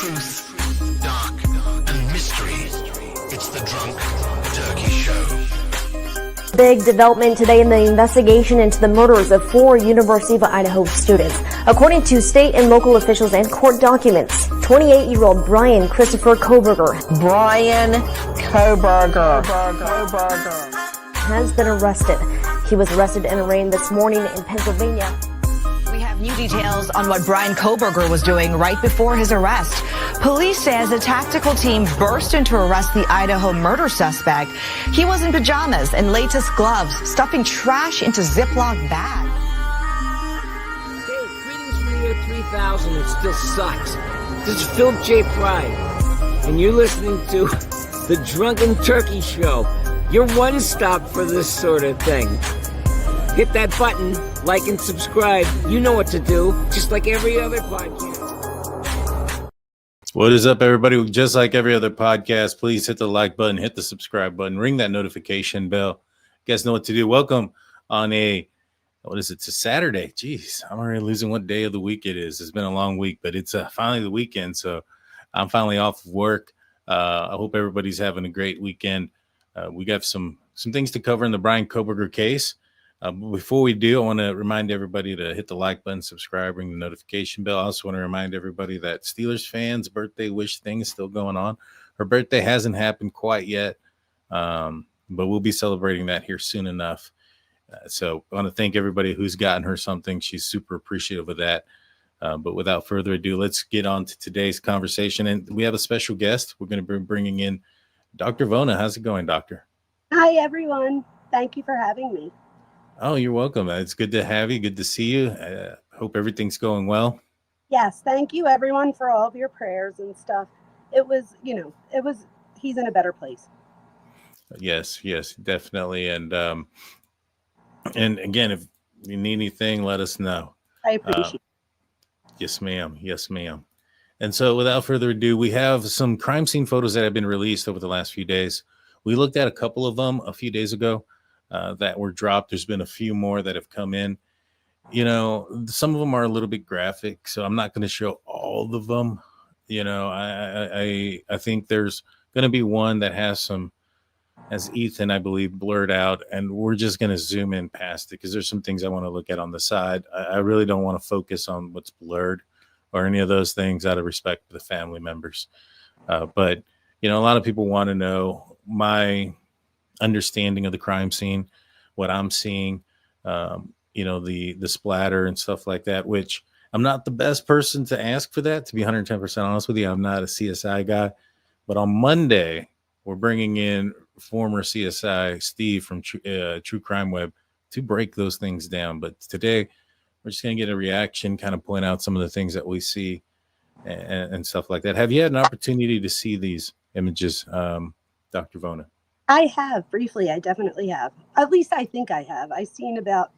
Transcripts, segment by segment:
Truth, dark, and mystery. It's the Drunk Turkey Show. Big development today in the investigation into the murders of 4 University of Idaho students. According to state and local officials and court documents, 28-year-old Bryan Christopher Kohberger has been arrested. He was arrested and arraigned this morning in Pennsylvania. We have new details on what Bryan Kohberger was doing right before his arrest. Police says a tactical team burst in to arrest the Idaho murder suspect. He was in pajamas and latest gloves, stuffing trash into Ziploc bags. Hey, greetings from the year 3000. It still sucks. This is Philip J. Pride, and you're listening to the Drunken Turkey Show. Your one stop for this sort of thing. Hit that button, like and subscribe. You know what to do, just like every other podcast. What is up, everybody? Just like every other podcast, please hit the like button, hit the subscribe button, ring that notification bell. You guys know what to do. Welcome on what is it, to Saturday. Jeez, I'm already losing what day of the week it is. It's been a long week, but it's finally the weekend, so I'm finally off of work. I hope everybody's having a great weekend. We got some things to cover in the Bryan Kohberger case. Before we do, I want to remind everybody to hit the like button, subscribe, ring the notification bell. I also want to remind everybody that Steelers fans' birthday wish thing is still going on. Her birthday hasn't happened quite yet, but we'll be celebrating that here soon enough. So I want to thank everybody who's gotten her something. She's super appreciative of that. But without further ado, let's get on to today's conversation. And we have a special guest. We're going to be bringing in Dr. Vona. How's it going, Doctor? Hi, everyone. Thank you for having me. Oh, you're welcome. It's good to have you. Good to see you. Hope everything's going well. Yes, thank you, everyone, for all of your prayers and stuff. He's in a better place. Yes, definitely. And again, if you need anything, let us know. I appreciate it. Yes, ma'am. And so without further ado, we have some crime scene photos that have been released over the last few days. We looked at a couple of them a few days ago. That were dropped. There's been a few more that have come in. You know, some of them are a little bit graphic, so I'm not going to show all of them. You know, I think there's going to be one that has Ethan, I believe, blurred out, and we're just going to zoom in past it because there's some things I want to look at on the side. I really don't want to focus on what's blurred or any of those things out of respect for the family members. But, you know, a lot of people want to know my understanding of the crime scene, what I'm seeing, the splatter and stuff like that, which I'm not the best person to ask for that, to be 110% honest with you. I'm not a CSI guy, but on Monday, we're bringing in former CSI Steve from True Crime Web to break those things down. But today, we're just going to get a reaction, kind of point out some of the things that we see and stuff like that. Have you had an opportunity to see these images, Dr. Vona? I have, briefly. I definitely have. At least I think I have. I've seen about,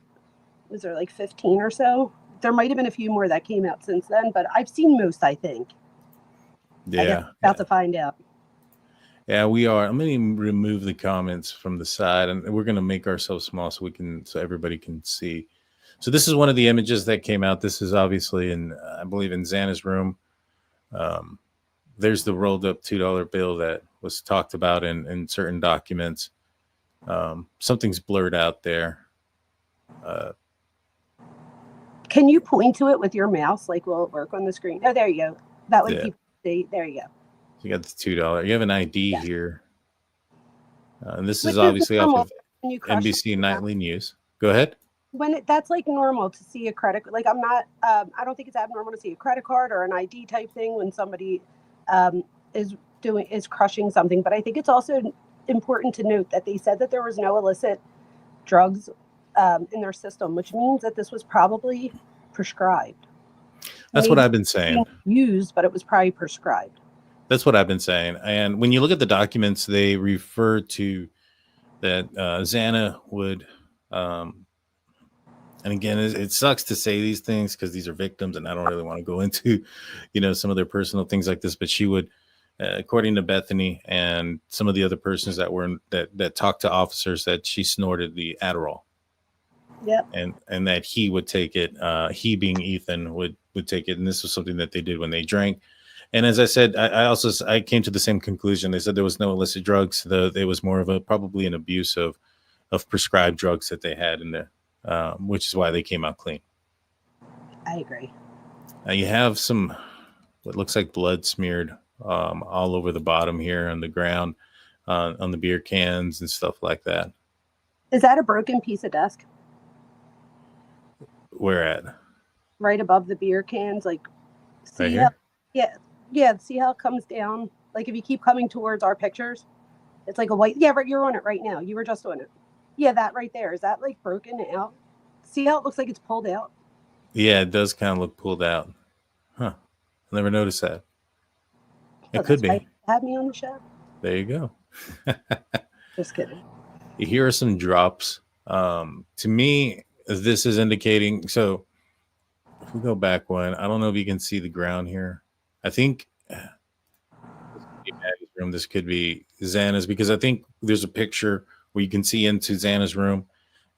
was there like 15 or so? There might have been a few more that came out since then, but I've seen most, I think. Yeah. About to find out. Yeah, we are. I'm going to remove the comments from the side, and we're going to make ourselves small so everybody can see. So this is one of the images that came out. This is obviously I believe in Xana's room. There's the rolled up $2 bill that was talked about in certain documents. Something's blurred out there. Can you point to it with your mouse? Like, will it work on the screen? Oh, there you go. That way people see. There you go. You got the $2. You have an ID here. And this is obviously off of NBC Nightly News. Go ahead. That's like normal to see a credit. Like I don't think it's abnormal to see a credit card or an ID type thing when somebody is crushing something. But I think it's also important to note that they said that there was no illicit drugs in their system, which means that this was probably prescribed. That's what I've been saying. Used, but it was probably prescribed. That's what I've been saying. And when you look at the documents, they refer to that Xana would, and again, it sucks to say these things because these are victims, and I don't really want to go into, some of their personal things like this. But she would, according to Bethany and some of the other persons that talked to officers, that she snorted the Adderall. Yep. And that he would take it. He being Ethan would take it, and this was something that they did when they drank. And as I said, I came to the same conclusion. They said there was no illicit drugs. It was more of probably an abuse of prescribed drugs that they had in there, which is why they came out clean. I agree. Now you have some what looks like blood smeared all over the bottom here on the ground, on the beer cans and stuff like that. Is that a broken piece of desk? Where at? Right above the beer cans, like see Right how, here? yeah, see how it comes down? Like if you keep coming towards our pictures, it's like a white, yeah, right, you're on it right now. You were just on it. Yeah, that right there. Is that like broken out? See how it looks like it's pulled out? Yeah, it does kind of look pulled out. Huh. I never noticed that. Oh, It could be. right. Have me on the show. There you go. Just kidding. Here are some drops. To me, this is indicating. So if we go back one, I don't know if you can see the ground here. I think this could be Maddie's room. This could be Xana's, because I think there's a picture where you can see into Xana's room,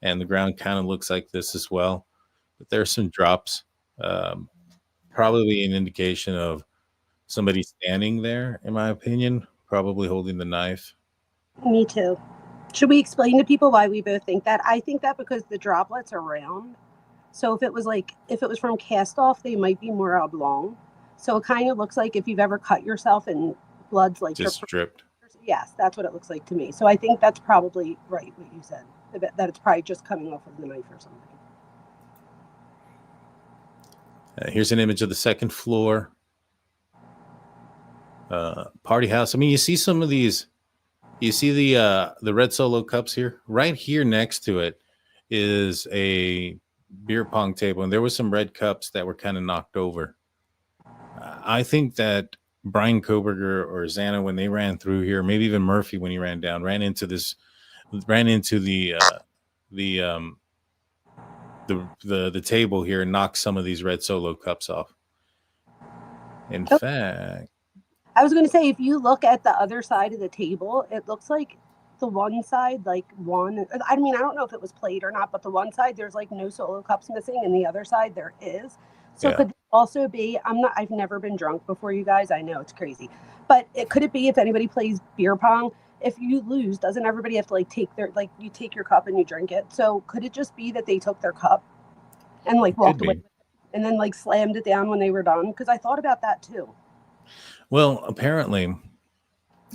and the ground kind of looks like this as well. But there's some drops, probably an indication of somebody standing there, in my opinion, probably holding the knife. Me too. Should we explain to people why we both think that? I think that because the droplets are round. So if it was from cast off, they might be more oblong. So it kind of looks like if you've ever cut yourself and blood's like Just stripped. Yes, that's what it looks like to me. So I think that's probably right what you said, that it's probably just coming off of the knife or something. Here's an image of the second floor party house. I mean, you see some of these. You see the red Solo cups here. Right here next to it is a beer pong table, and there were some red cups that were kind of knocked over. I think that Bryan Kohberger or Xana, when they ran through here, maybe even Murphy when he ran down, ran into the table here and knocked some of these red Solo cups off. In fact, I was going to say, if you look at the other side of the table, it looks like the one side, I mean, I don't know if it was played or not, but the one side, there's like no Solo cups missing, and the other side there is. So could it also be, I've never been drunk before, you guys. I know it's crazy, but could it be if anybody plays beer pong, if you lose, doesn't everybody have to you take your cup and you drink it? So could it just be that they took their cup and walked away and then slammed it down when they were done? Because I thought about that too. Well, apparently,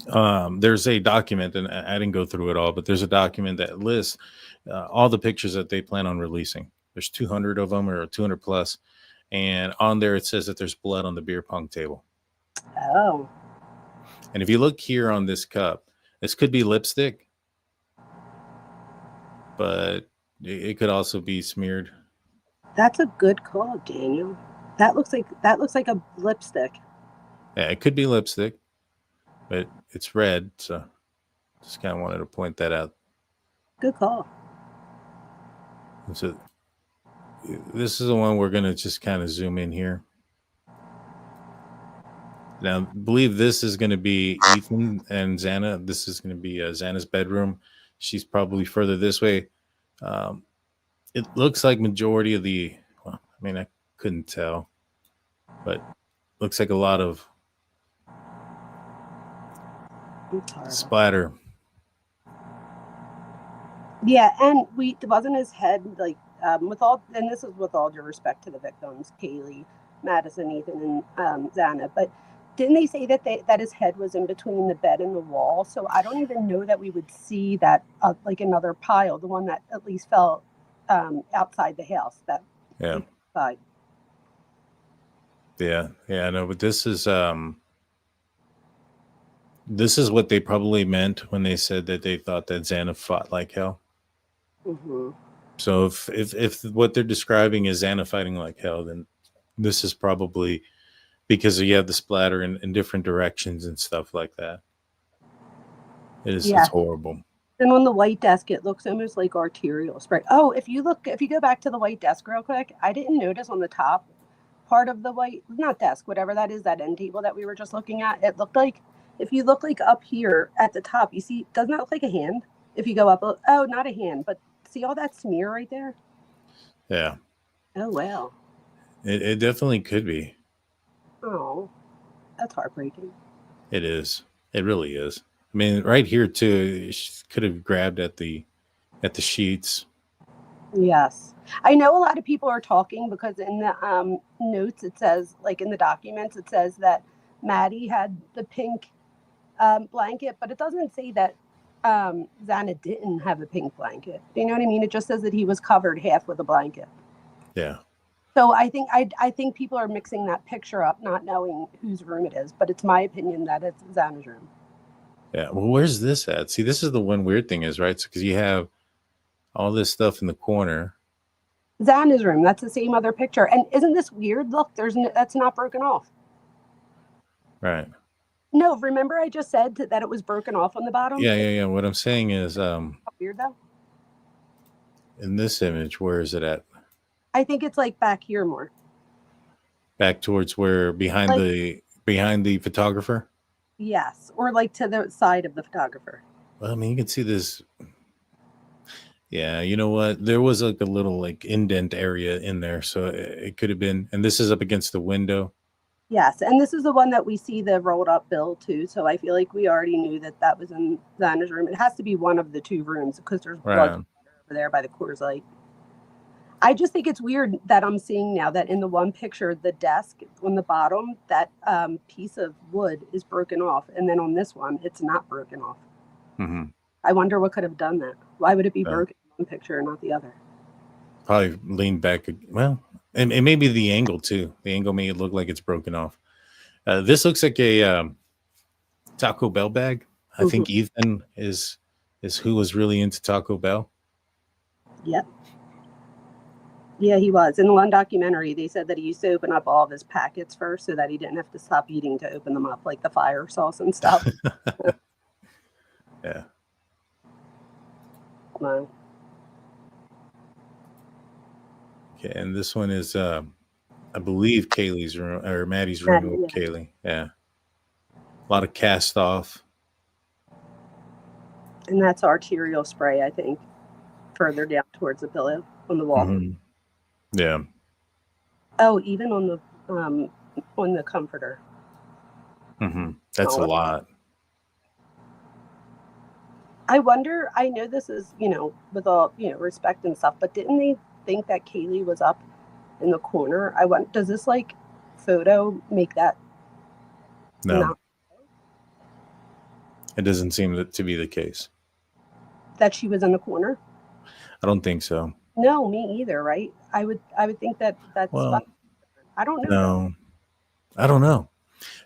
there's a document, and I didn't go through it all, but there's a document that lists all the pictures that they plan on releasing. There's 200 of them, or 200 plus, and on there it says that there's blood on the beer pong table. Oh. And if you look here on this cup, this could be lipstick, but it could also be smeared. That's a good call, Daniel. That looks like a lipstick. Yeah, it could be lipstick, but it's red, so just kind of wanted to point that out. Good call. So this is the one we're going to just kind of zoom in here. Now, I believe this is going to be Ethan and Xana. This is going to be Xana's bedroom. She's probably further this way. It looks like majority of I couldn't tell, but looks like a lot of splatter. Yeah, and wasn't his head and this is with all due respect to the victims, Kaylee, Madison, Ethan, and Xana, but didn't they say that his head was in between the bed and the wall? So I don't even know that we would see that another pile, the one that at least fell outside the house. Outside. Yeah, no, but this is what they probably meant when they said that they thought that Xana fought like hell. Mm-hmm. So if what they're describing is Xana fighting like hell, then this is probably because you have the splatter in different directions and stuff like that. It's horrible. And on the white desk, it looks almost like arterial spray. Oh, if you go back to the white desk real quick, I didn't notice on the top part of the not desk, whatever that is, that end table that we were just looking at, it looked like, if you look up here at the top, you see, doesn't that look like a hand? If you go up, oh, not a hand, but see all that smear right there? Yeah. Oh, wow. It definitely could be. Oh, That's heartbreaking. It is. It really is. I mean, right here too, she could have grabbed at the sheets. Yes. I know a lot of people are talking because in the notes it says, like in the documents, it says that Maddie had the pink blanket, but it doesn't say that Xana didn't have a pink blanket. Do you know what I mean? It just says that he was covered half with a blanket. Yeah. So I think people are mixing that picture up, not knowing whose room it is. But it's my opinion that it's Xana's room. Yeah. Well, where's this at? See, this is the one weird thing is, right? Because you have all this stuff in the corner. Xana's room. That's the same other picture. And isn't this weird? Look, that's not broken off. Right. No, remember I just said that it was broken off on the bottom? Yeah. What I'm saying is, Weird though. in this image, where is it at? I think it's like back here more. Back towards where behind the photographer? Yes, or like to the side of the photographer. Well, I mean, you can see this. Yeah, you know what? There was like a little like indent area in there, so it could have been. And this is up against the window. Yes, and this is the one that we see the rolled up bill too. So I feel like we already knew that was in Xana's room. It has to be one of the two rooms because there's blood over there by the Coors Light. I just think it's weird that I'm seeing now that in the one picture, the desk on the bottom, that piece of wood is broken off. And then on this one, it's not broken off. Mm-hmm. I wonder what could have done that. Why would it be broken in one picture and not the other? Probably leaned back. Well, and maybe the angle too. The angle made it look like it's broken off. This looks like a Taco Bell bag. I think Ethan is who was really into Taco Bell. Yep. Yeah, he was. In the one documentary, they said that he used to open up all of his packets first so that he didn't have to stop eating to open them up, like the fire sauce and stuff. Yeah. Wow. Okay, and this one is, I believe, Kaylee's room or Maddie's room with Kaylee. Yeah. A lot of cast off. And that's arterial spray, I think, further down towards the pillow on the wall. Mm-hmm. Yeah. Oh, even on the comforter. Mm-hmm. That's a lot. I wonder, I know this is, with all, respect and stuff, but didn't they think that Kaylee was up in the corner? Does this photo make that? No. It doesn't seem to be the case. That she was in the corner? I don't think so. No, me either, right? I would think that's I don't know. No. I don't know.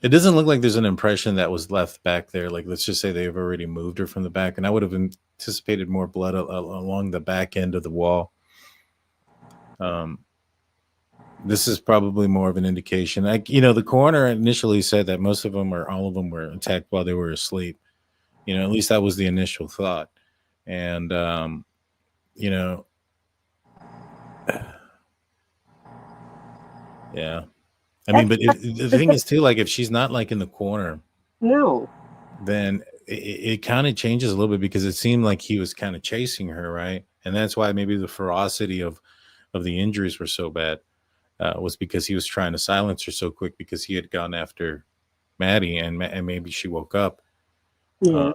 It doesn't look like there's an impression that was left back there. Like, let's just say they've already moved her from the back, and I would have anticipated more blood along the back end of the wall. This is probably more of an indication. The coroner initially said that most of them or all of them were attacked while they were asleep. At least that was the initial thought. And, yeah. I mean, but the thing is too, like if she's not in the corner, no, then it kind of changes a little bit because it seemed like he was kind of chasing her, right? And that's why maybe the ferocity of the injuries were so bad was because he was trying to silence her so quick because he had gone after Maddie and maybe she woke up. Yeah.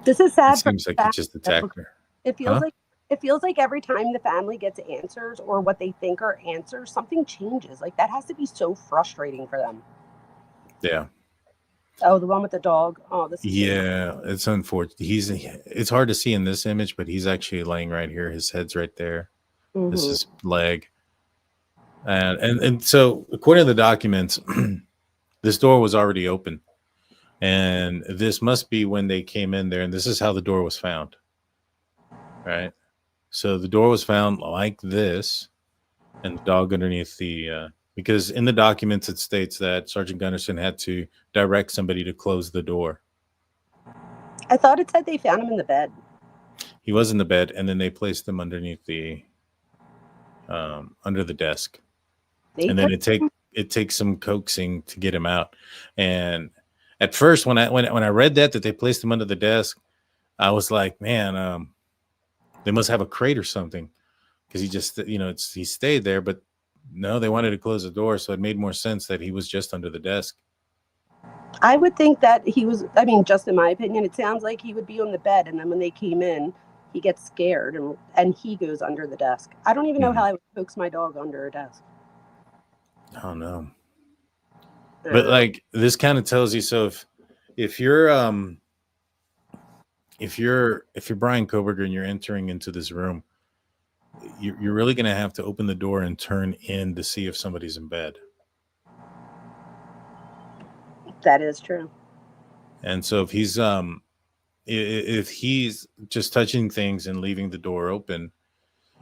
This is sad. It seems like he just attacked her. It feels like every time the family gets answers or what they think are answers, something changes. Like that has to be so frustrating for them. Yeah. Oh, the one with the dog. Oh, this. It's unfortunate. It's hard to see in this image, but he's actually laying right here. His head's right there. Mm-hmm. This is leg. And so according to the documents, this door was already open. And this must be when they came in there. And this is how the door was found. Right. So the door was found like this, and the dog underneath because in the documents it states that Sergeant Gunnarsson had to direct somebody to close the door. I thought it said they found him in the bed. He was in the bed, and then they placed him underneath under the desk. And then it takes some coaxing to get him out. And at first, when I read that they placed him under the desk, I was like, man, they must have a crate or something, because he just, he stayed there. But No, they wanted to close the door, so it made more sense that he was just under the desk. I would think that he was, I mean, just in my opinion, it sounds like he would be on the bed, and then when they came in, he gets scared and he goes under the desk. I don't even know how I would coax my dog under a desk. Oh no. But like this kind of tells you, so if you're Bryan Kohberger and you're entering into this room, you're really going to have to open the door and turn in to see if somebody's in bed. That is true. And so if he's just touching things and leaving the door open,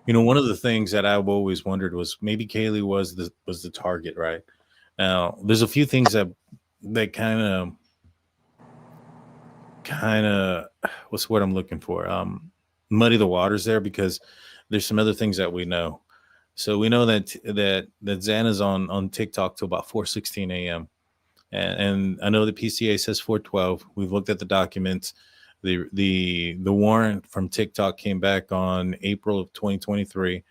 you know, one of the things that I've always wondered was maybe Kaylee was the target, right? Now, there's a few things that kind of what's the word I'm looking for? Muddy the waters there, because there's some other things that we know. So we know that Xana's on TikTok till about 4:16 a.m. And I know the PCA says 4:12. We've looked at the documents. The warrant from TikTok came back on April of 2023,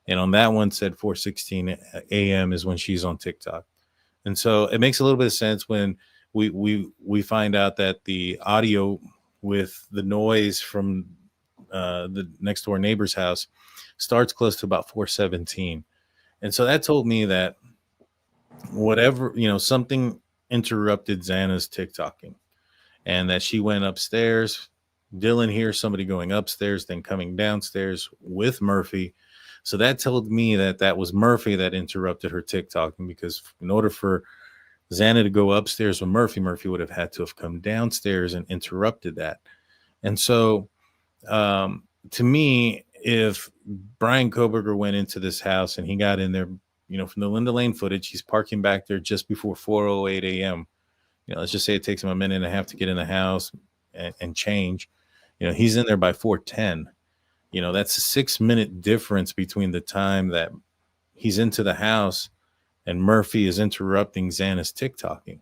and on that one said 4:16 a.m. is when she's on TikTok. And so it makes a little bit of sense when we find out that the audio with the noise from the next door neighbor's house starts close to about 4:17. And so that told me that whatever, you know, something interrupted Xana's TikToking, and that she went upstairs. Dylan hears somebody going upstairs, then coming downstairs with Murphy. So that told me that was Murphy that interrupted her TikToking, because in order for Xana to go upstairs with Murphy would have had to have come downstairs and interrupted that. And so to me, if Bryan Kohberger went into this house and he got in there, you know, from the Linda Lane footage, he's parking back there just before 4:08 a.m. You know, let's just say it takes him a minute and a half to get in the house and change. You know, he's in there by 4:10. You know, that's a 6-minute difference between the time that he's into the house and Murphy is interrupting Xana's TikToking.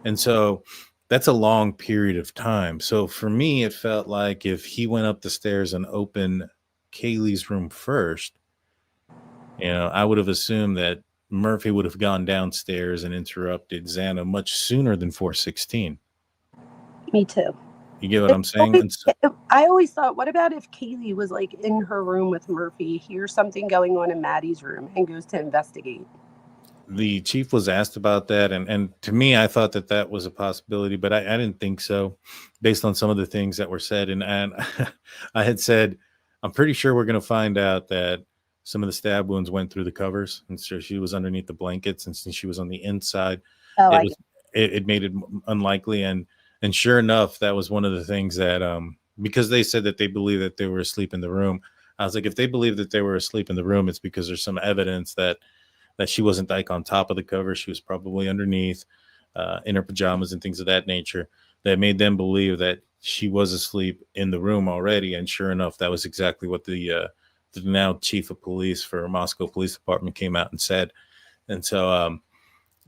And so that's a long period of time. So for me, it felt like if he went up the stairs and opened Kaylee's room first, you know, I would have assumed that Murphy would have gone downstairs and interrupted Xana much sooner than 4:16. Me too. You get what I'm saying? I always thought, what about if Kaylee was like in her room with Murphy, hears something going on in Maddie's room, and goes to investigate? The chief was asked about that, and to me, I thought that was a possibility, but I didn't think so, based on some of the things that were said. And I had said, I'm pretty sure we're going to find out that some of the stab wounds went through the covers, and so she was underneath the blankets, and since she was on the inside, it made it unlikely. And sure enough, that was one of the things that because they said that they believe that they were asleep in the room. I was like, if they believe that they were asleep in the room, it's because there's some evidence that she wasn't like on top of the cover. She was probably underneath in her pajamas and things of that nature that made them believe that she was asleep in the room already. And sure enough, that was exactly what the now chief of police for Moscow Police Department came out and said. And so,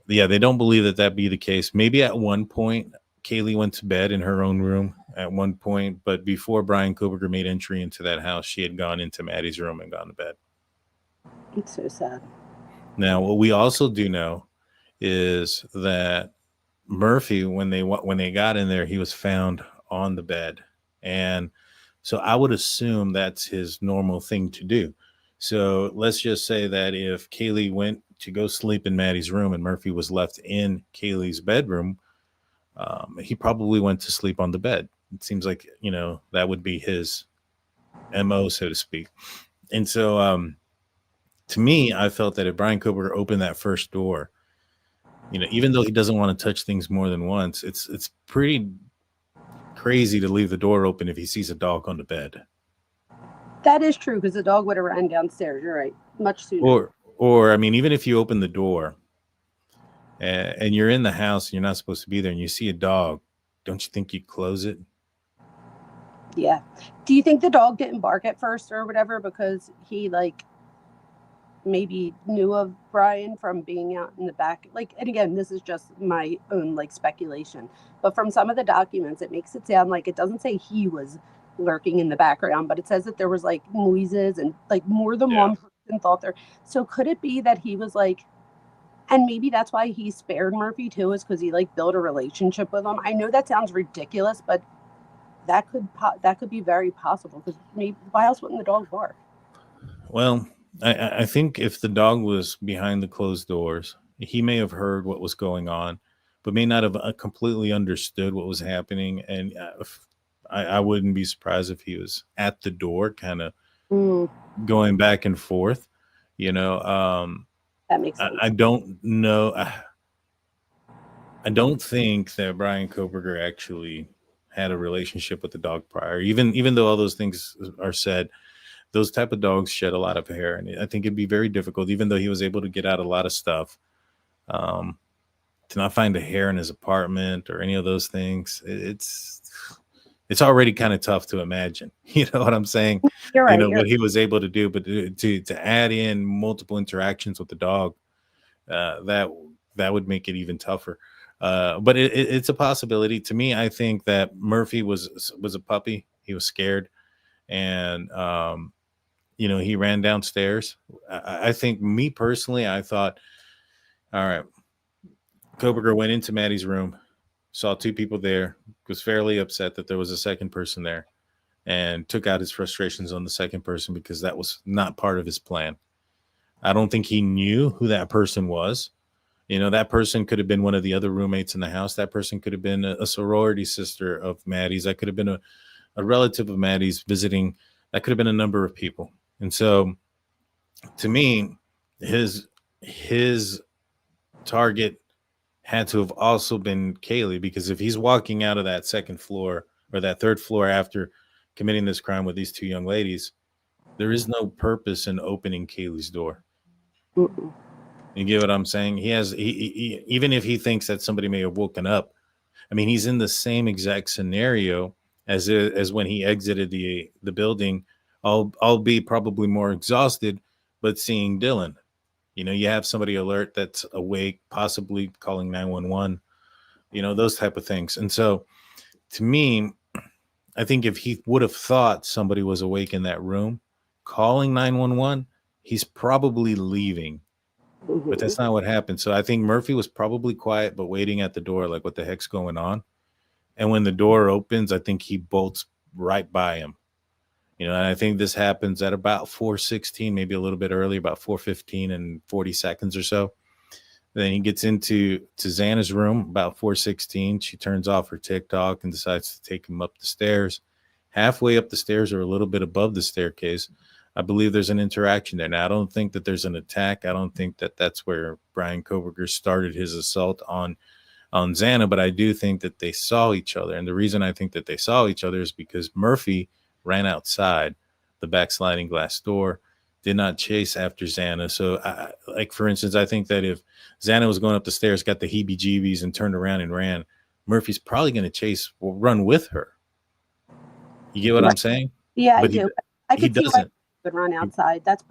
yeah, they don't believe that be the case. Maybe at one point, Kaylee went to bed in her own room at one point, but before Bryan Kohberger made entry into that house, she had gone into Maddie's room and gone to bed. It's so sad. Now, what we also do know is that Murphy, when they got in there, he was found on the bed. And so I would assume that's his normal thing to do. So let's just say that if Kaylee went to go sleep in Maddie's room and Murphy was left in Kaylee's bedroom, he probably went to sleep on the bed. It seems like, you know, that would be his MO, so to speak. And so to me, I felt that if Bryan Kohberger opened that first door, you know, even though he doesn't want to touch things more than once, it's pretty crazy to leave the door open if he sees a dog on the bed. That is true, because the dog would have ran downstairs. You're right. Much sooner. Or I mean, even if you open the door and you're in the house and you're not supposed to be there and you see a dog, don't you think you'd close it? Yeah. Do you think the dog didn't bark at first or whatever because he like maybe knew of Bryan from being out in the back? Like, and again, this is just my own like speculation, but from some of the documents, it makes it sound like it doesn't say he was lurking in the background, but it says that there was like noises and like more than one person and thought there. So could it be that he was like, and maybe that's why he spared Murphy too, is because he like built a relationship with him. I know that sounds ridiculous, but that could be very possible, because maybe why else wouldn't the dog bark? Well, I think if the dog was behind the closed doors, he may have heard what was going on, but may not have completely understood what was happening. And I wouldn't be surprised if he was at the door, kind of going back and forth. That makes sense. I don't know. I don't think that Bryan Kohberger actually had a relationship with the dog prior. Even though all those things are said, those type of dogs shed a lot of hair, and I think it'd be very difficult, even though he was able to get out a lot of stuff, to not find a hair in his apartment or any of those things. It's already kind of tough to imagine. You know what I'm saying? You're right. What he was able to do, but to add in multiple interactions with the dog, that would make it even tougher. But it's a possibility. To me, I think that Murphy was a puppy. He was scared, and he ran downstairs. I think, me personally, I thought, all right, Kohberger went into Maddie's room, saw two people there, was fairly upset that there was a second person there, and took out his frustrations on the second person, because that was not part of his plan. I don't think he knew who that person was. That person could have been one of the other roommates in the house. That person could have been a sorority sister of Maddie's. That could have been a relative of Maddie's visiting. That could have been a number of people. And so, to me, his target had to have also been Kaylee, because if he's walking out of that second floor or that third floor after committing this crime with these two young ladies, there is no purpose in opening Kaylee's door. Mm-mm. You get what I'm saying? He even if he thinks that somebody may have woken up, I mean, he's in the same exact scenario as when he exited the building, albeit probably more exhausted, but seeing Dylan. You have somebody alert that's awake, possibly calling 911, those type of things. And so, to me, I think if he would have thought somebody was awake in that room, calling 911, he's probably leaving. But that's not what happened. So I think Murphy was probably quiet, but waiting at the door, like, what the heck's going on? And when the door opens, I think he bolts right by him. And I think this happens at about 4:16, maybe a little bit early, about 4:15 and 40 seconds or so. Then he gets to Xana's room about 4:16. She turns off her TikTok and decides to take him up the stairs. Halfway up the stairs, or a little bit above the staircase, I believe there's an interaction there. Now, I don't think that there's an attack. I don't think that that's where Bryan Kohberger started his assault on Xana, but I do think that they saw each other. And the reason I think that they saw each other is because Murphy ran outside the back sliding glass door, did not chase after Xana. So, like, for instance, I think that if Xana was going up the stairs, got the heebie-jeebies, and turned around and ran, Murphy's probably going to run with her. You get what I'm saying? Yeah, but I do. I could see why he would run outside. That's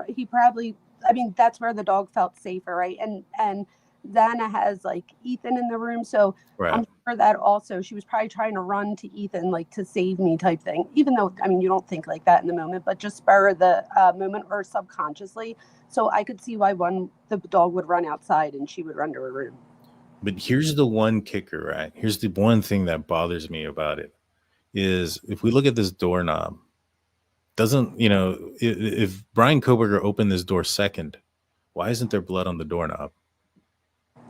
where the dog felt safer, right? And Xana has like Ethan in the room, so right. I'm sure that also she was probably trying to run to Ethan, like, to save me type thing. Even though, I mean, you don't think like that in the moment, but just spur the moment, or subconsciously. So I could see why the dog would run outside and she would run to her room. But here's the one kicker, right? Here's the one thing that bothers me about it is, if we look at this doorknob, if Bryan Kohberger opened this door second, why isn't there blood on the doorknob?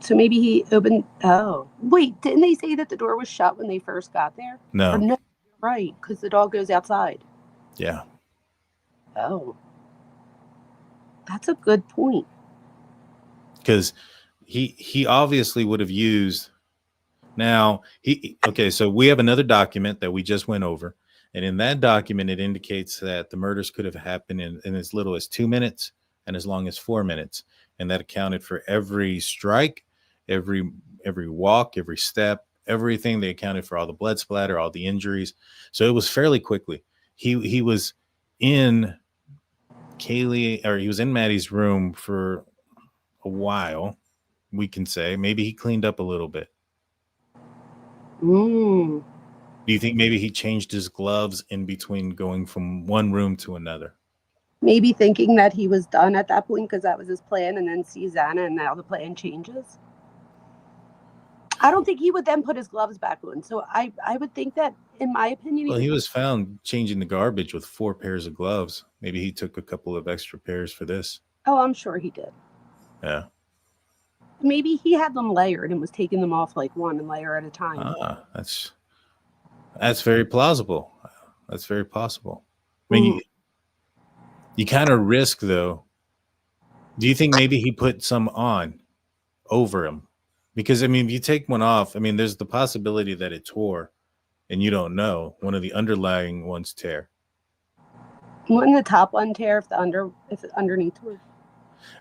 So maybe he opened. Oh, wait, didn't they say that the door was shut when they first got there? No. No, right, because the dog goes outside. Yeah. Oh, that's a good point. Because he obviously would have used. Now, so we have another document that we just went over. And in that document, it indicates that the murders could have happened in as little as 2 minutes and as long as 4 minutes. And that accounted for every strike, every walk, every step, everything. They accounted for all the blood splatter, all the injuries. So it was fairly quickly. He was in he was in Maddie's room for a while, we can say. Maybe he cleaned up a little bit. Do you think maybe he changed his gloves in between going from one room to another? Maybe thinking that he was done at that point because that was his plan, and then sees Xana and now the plan changes. I don't think he would then put his gloves back on. So I would think that, in my opinion, Well, he was found changing the garbage with 4 pairs of gloves. Maybe he took a couple of extra pairs for this. Oh, I'm sure he did. Yeah. Maybe he had them layered and was taking them off like one layer at a time. Ah, that's very plausible. That's very possible. I mean, you kind of risk, though. Do you think maybe he put some on over him? Because, I mean, if you take one off, I mean, there's the possibility that it tore and you don't know. One of the underlying ones tear. Wouldn't the top one tear if the underneath tore?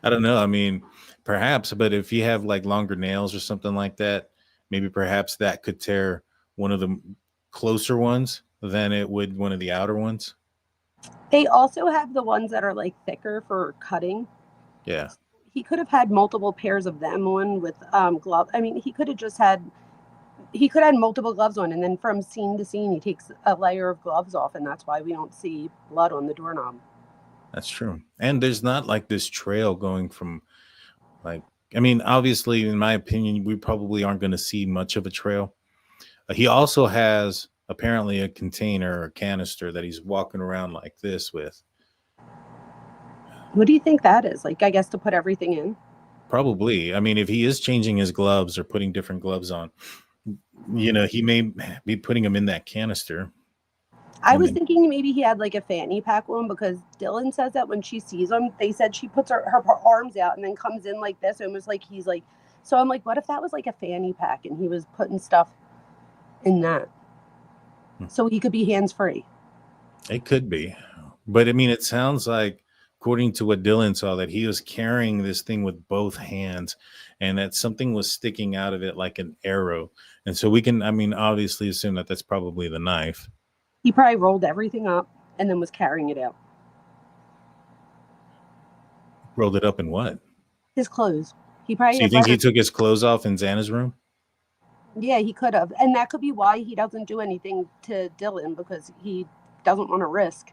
I don't know. I mean, perhaps, but if you have like longer nails or something like that, maybe perhaps that could tear one of the closer ones than it would one of the outer ones. They also have the ones that are like thicker for cutting. Yeah. He could have had multiple pairs of them on with gloves. I mean, he could have had multiple gloves on, and then from scene to scene, he takes a layer of gloves off, and that's why we don't see blood on the doorknob. That's true. And there's not like this trail going from like, I mean, obviously, in my opinion, we probably aren't going to see much of a trail. He also has apparently a container or canister that he's walking around like this with. What do you think that is? Like, I guess to put everything in? Probably. I mean, if he is changing his gloves or putting different gloves on, you know, he may be putting them in that canister. I was thinking maybe he had like a fanny pack on, because Dylan says that when she sees him, they said she puts her arms out and then comes in like this, almost like he's like, so I'm like, what if that was like a fanny pack and he was putting stuff in that? So he could be hands-free. It could be. But I mean, it sounds like, according to what Dylan saw, that he was carrying this thing with both hands and that something was sticking out of it like an arrow. And so we can, I mean, obviously assume that that's probably the knife. He probably rolled everything up and then was carrying it out. Rolled it up in what? His clothes. He probably. So you think he took his clothes off in Xana's room? Yeah, he could have. And that could be why he doesn't do anything to Dylan, because he doesn't want to risk.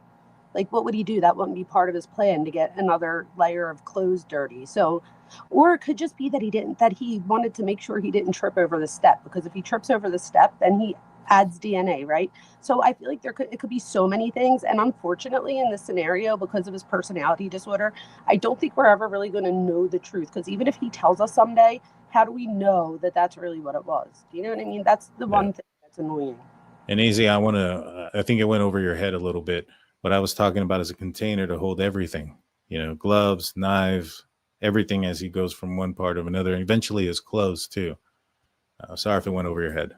Like, what would he do? That wouldn't be part of his plan, to get another layer of clothes dirty. So, or it could just be that he wanted to make sure he didn't trip over the step, because if he trips over the step, then he adds DNA, right? So I feel like it could be so many things. And unfortunately, in this scenario, because of his personality disorder, I don't think we're ever really going to know the truth, because even if he tells us someday, how do we know that that's really what it was? Do you know what I mean? That's the one thing that's annoying. And AZ, I think it went over your head a little bit. What I was talking about is a container to hold everything, you know, gloves, knives, everything, as he goes from one part of another, and eventually his clothes too. Sorry if it went over your head.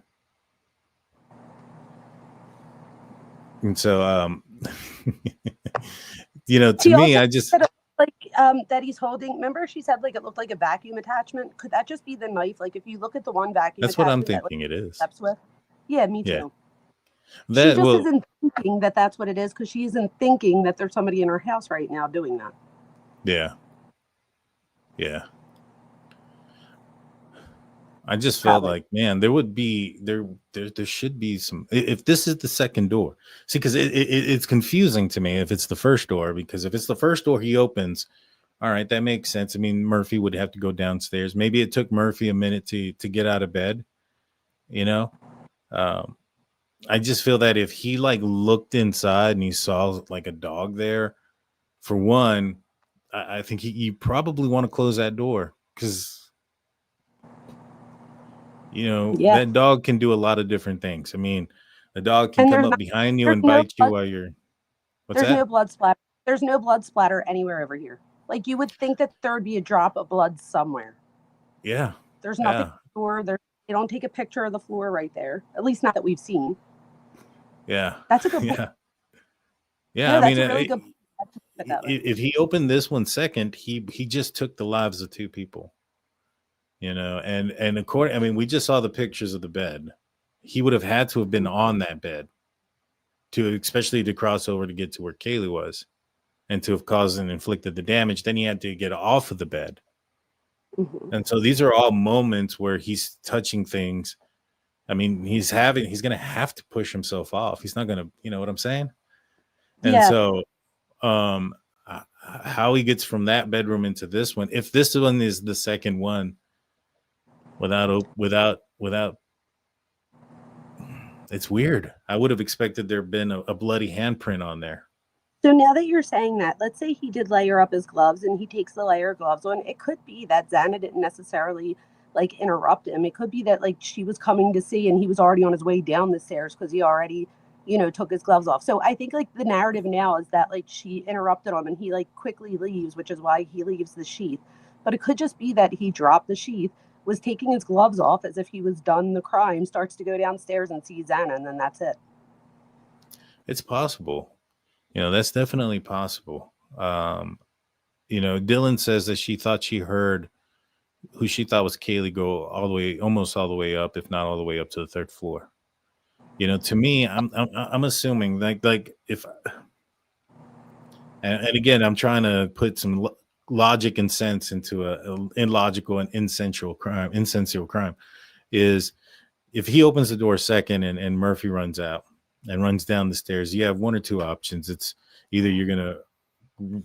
And so, you know, to me, I just like that he's holding. Remember, she said like it looked like a vacuum attachment. Could that just be the knife? Like, if you look at the one vacuum, that's what I'm thinking it is. With. Yeah, me too. Yeah. She just isn't thinking that that's what it is, because she isn't thinking that there's somebody in her house right now doing that. Yeah. Yeah. I just felt like, man, there would be there should be some, if this is the second door. See, because it's confusing to me if it's the first door, because if it's the first door he opens, all right, that makes sense. I mean, Murphy would have to go downstairs. Maybe it took Murphy a minute to get out of bed, you know. I just feel that if he like looked inside and he saw like a dog there, for one, I think you probably want to close that door, because, you know, that dog can do a lot of different things. I mean, the dog can come up behind you and bite you while you're. There's no blood splatter. There's no blood splatter anywhere over here. Like, you would think that there would be a drop of blood somewhere. Yeah. There's nothing on the floor. They don't take a picture of the floor right there. At least not that we've seen. Yeah. That's a good point. Yeah. I mean, really good if he opened this one second, he just took the lives of 2 people. You know, and according, I mean, we just saw the pictures of the bed. He would have had to have been on that bed especially to cross over to get to where Kaylee was, and to have caused and inflicted the damage. Then he had to get off of the bed. Mm-hmm. And so these are all moments where he's touching things. I mean, he's going to have to push himself off. He's not going to, you know what I'm saying? And so, how he gets from that bedroom into this one. If this one is the second one, without, it's weird. I would have expected there been a bloody handprint on there. So now that you're saying that, let's say he did layer up his gloves and he takes the layer of gloves on. It could be that Xana didn't necessarily like interrupt him. It could be that like she was coming to see and he was already on his way down the stairs because he already, took his gloves off. So I think like the narrative now is that like she interrupted him and he like quickly leaves, which is why he leaves the sheath. But it could just be that he dropped the sheath, was taking his gloves off as if he was done the crime, starts to go downstairs and sees Xana, and then that's it. It's possible. That's definitely possible. Dylan says that she thought she heard who she thought was Kaylee go almost all the way up, if not all the way up to the third floor. To me, I'm assuming like if, and again, I'm trying to put some logic and sense into a illogical and insensual crime. Is if he opens the door second and Murphy runs out and runs down the stairs, you have one or two options. It's either you're gonna,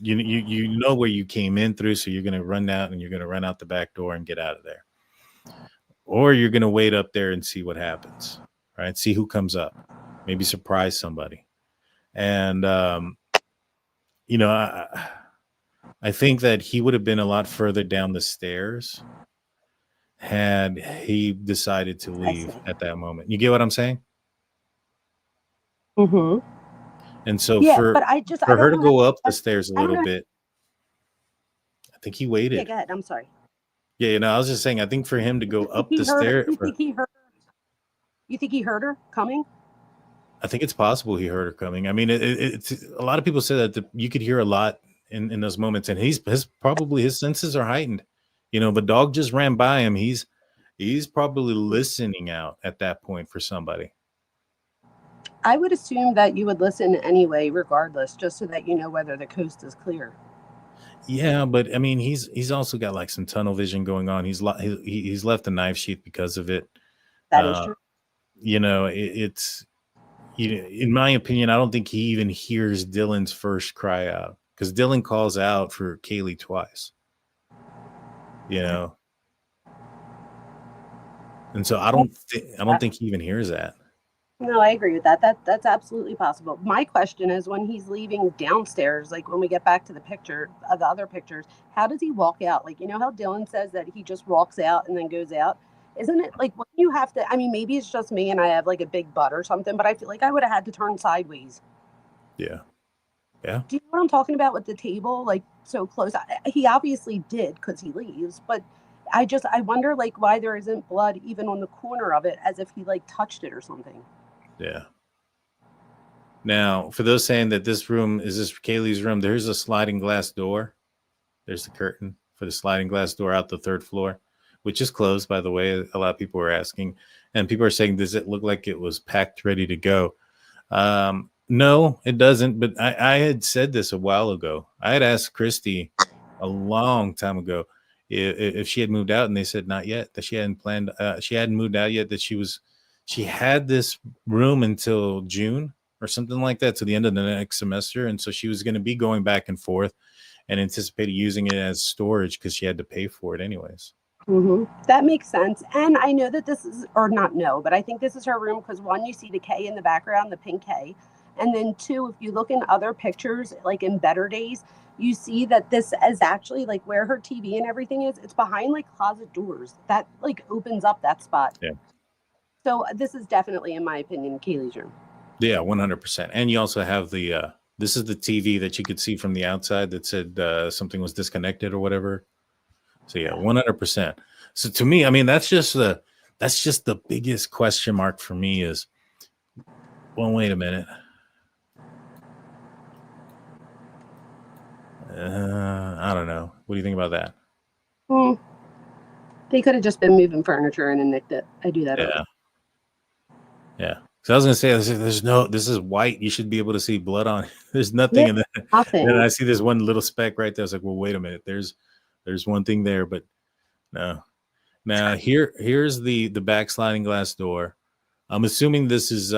you know where you came in through, so you're gonna run out and you're gonna run out the back door and get out of there, or you're gonna wait up there and see what happens, right? See who comes up, maybe surprise somebody, and I think that he would have been a lot further down the stairs had he decided to leave at that moment. You get what I'm saying? Mm-hmm. And so for her to go up the stairs a little bit, I think he waited. Yeah, go ahead. I'm sorry. Yeah, I was just saying, I think for him to go up the stairs. You think he heard her coming? I think it's possible he heard her coming. I mean, it's a lot of people say that you could hear a lot in those moments, and his senses are heightened, but dog just ran by him. He's probably listening out at that point for somebody. I would assume that you would listen anyway, regardless, just so that you know whether the coast is clear. Yeah, but I mean, he's also got like some tunnel vision going on. He's left a knife sheath because of it. That is true. It's in my opinion, I don't think he even hears Dylan's first cry out, because Dylan calls out for Kaylee twice. And so I don't think he even hears that. No, I agree with that. That's absolutely possible. My question is, when he's leaving downstairs, like when we get back to the picture of the other pictures, how does he walk out? Like, how Dylan says that he just walks out and then goes out? Isn't it like when you have to, maybe it's just me and I have like a big butt or something, but I feel like I would have had to turn sideways. Yeah. Yeah. Do you know what I'm talking about with the table? Like so close. He obviously did because he leaves, but I wonder like why there isn't blood even on the corner of it as if he like touched it or something. Yeah. Now, for those saying that this room is Kaylee's room, there's a sliding glass door. There's the curtain for the sliding glass door out the third floor, which is closed, by the way. A lot of people were asking, and people are saying, does it look like it was packed, ready to go? No, it doesn't. But I had said this a while ago. I had asked Christy a long time ago if she had moved out, and they said not yet, that she hadn't planned. She hadn't moved out yet, that she had this room until June or something like that, to the end of the next semester. And so she was going to be going back and forth and anticipated using it as storage because she had to pay for it anyways. Mm-hmm. That makes sense. And I know that this is, or not know, but I think this is her room because one, you see the K in the background, the pink K. And then two, if you look in other pictures, like in better days, you see that this is actually like where her TV and everything is. It's behind like closet doors that like opens up that spot. Yeah. So this is definitely, in my opinion, Kaylee's room. Yeah, 100%. And you also have this is the TV that you could see from the outside that said something was disconnected or whatever. So yeah, 100%. So to me, I mean, that's just the biggest question mark for me is, well, wait a minute. I don't know. What do you think about that? They could have just been moving furniture and nicked it. I do that. Yeah. Yeah. So I was going to say, this is white. You should be able to see blood on it. There's nothing in that. Nothing. And I see this one little speck right there. I was like, well, wait a minute. There's one thing there, but no. Now here's the backsliding glass door. I'm assuming this is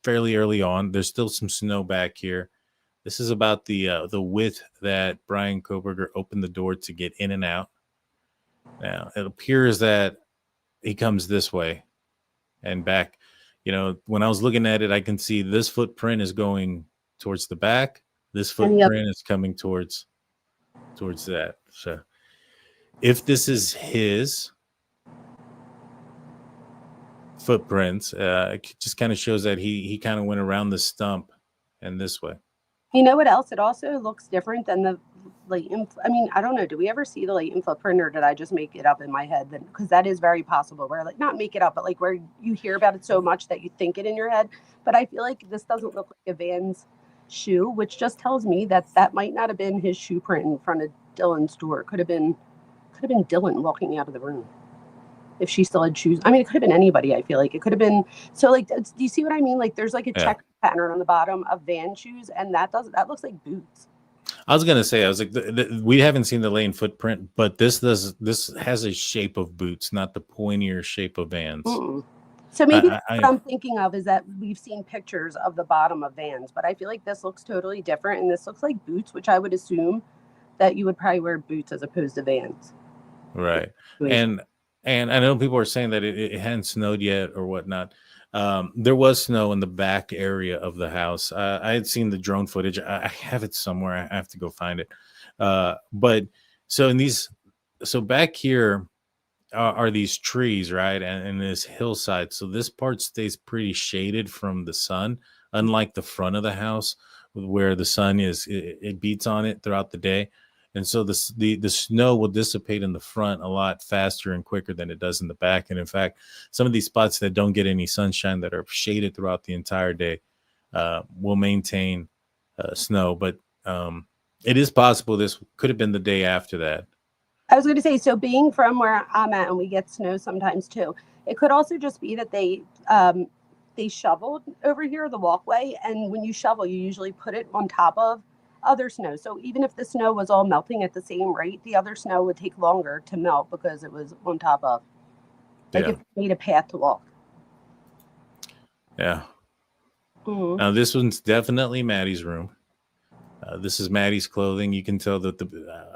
fairly early on. There's still some snow back here. This is about the width that Bryan Kohberger opened the door to get in and out. Now, it appears that he comes this way and back. You know, when I was looking at it, I can see this footprint is going towards the back. This footprint is coming towards that. So if this is his footprints, it just kind of shows that he kind of went around the stump and this way. You know what else? It also looks different than the latent. I mean, I don't know. Do we ever see the latent footprint, or did I just make it up in my head? Because that is very possible. Where like not make it up, but like where you hear about it so much that you think it in your head. But I feel like this doesn't look like a Van's shoe, which just tells me that that might not have been his shoe print in front of Dylan's door. Could have been Dylan walking out of the room. If she still had shoes. I mean, it could have been anybody, I feel like. It could have been, so like, do you see what I mean? Like there's like a check pattern on the bottom of Van shoes, and that looks like boots. I was going to say, I was like, we haven't seen the lane footprint, but this has a shape of boots, not the pointier shape of Vans. Mm-mm. So maybe what I'm thinking of is that we've seen pictures of the bottom of Vans, but I feel like this looks totally different, and this looks like boots, which I would assume that you would probably wear boots as opposed to Vans. Right. And I know people are saying that it hadn't snowed yet or whatnot. There was snow in the back area of the house. I had seen the drone footage. I have it somewhere. I have to go find it. But so back here are these trees, right? And this hillside. So this part stays pretty shaded from the sun, unlike the front of the house where the sun it beats on it throughout the day. And so the snow will dissipate in the front a lot faster and quicker than it does in the back. And in fact, some of these spots that don't get any sunshine, that are shaded throughout the entire day, will maintain snow. But it is possible this could have been the day after that. I was going to say, so being from where I'm at, and we get snow sometimes too, it could also just be that they shoveled over here the walkway. And when you shovel, you usually put it on top of other snow. So even if the snow was all melting at the same rate, the other snow would take longer to melt because it was on top of. Like it made a path to walk. Yeah. Mm-hmm. Now this one's definitely Maddie's room. This is Maddie's clothing. You can tell that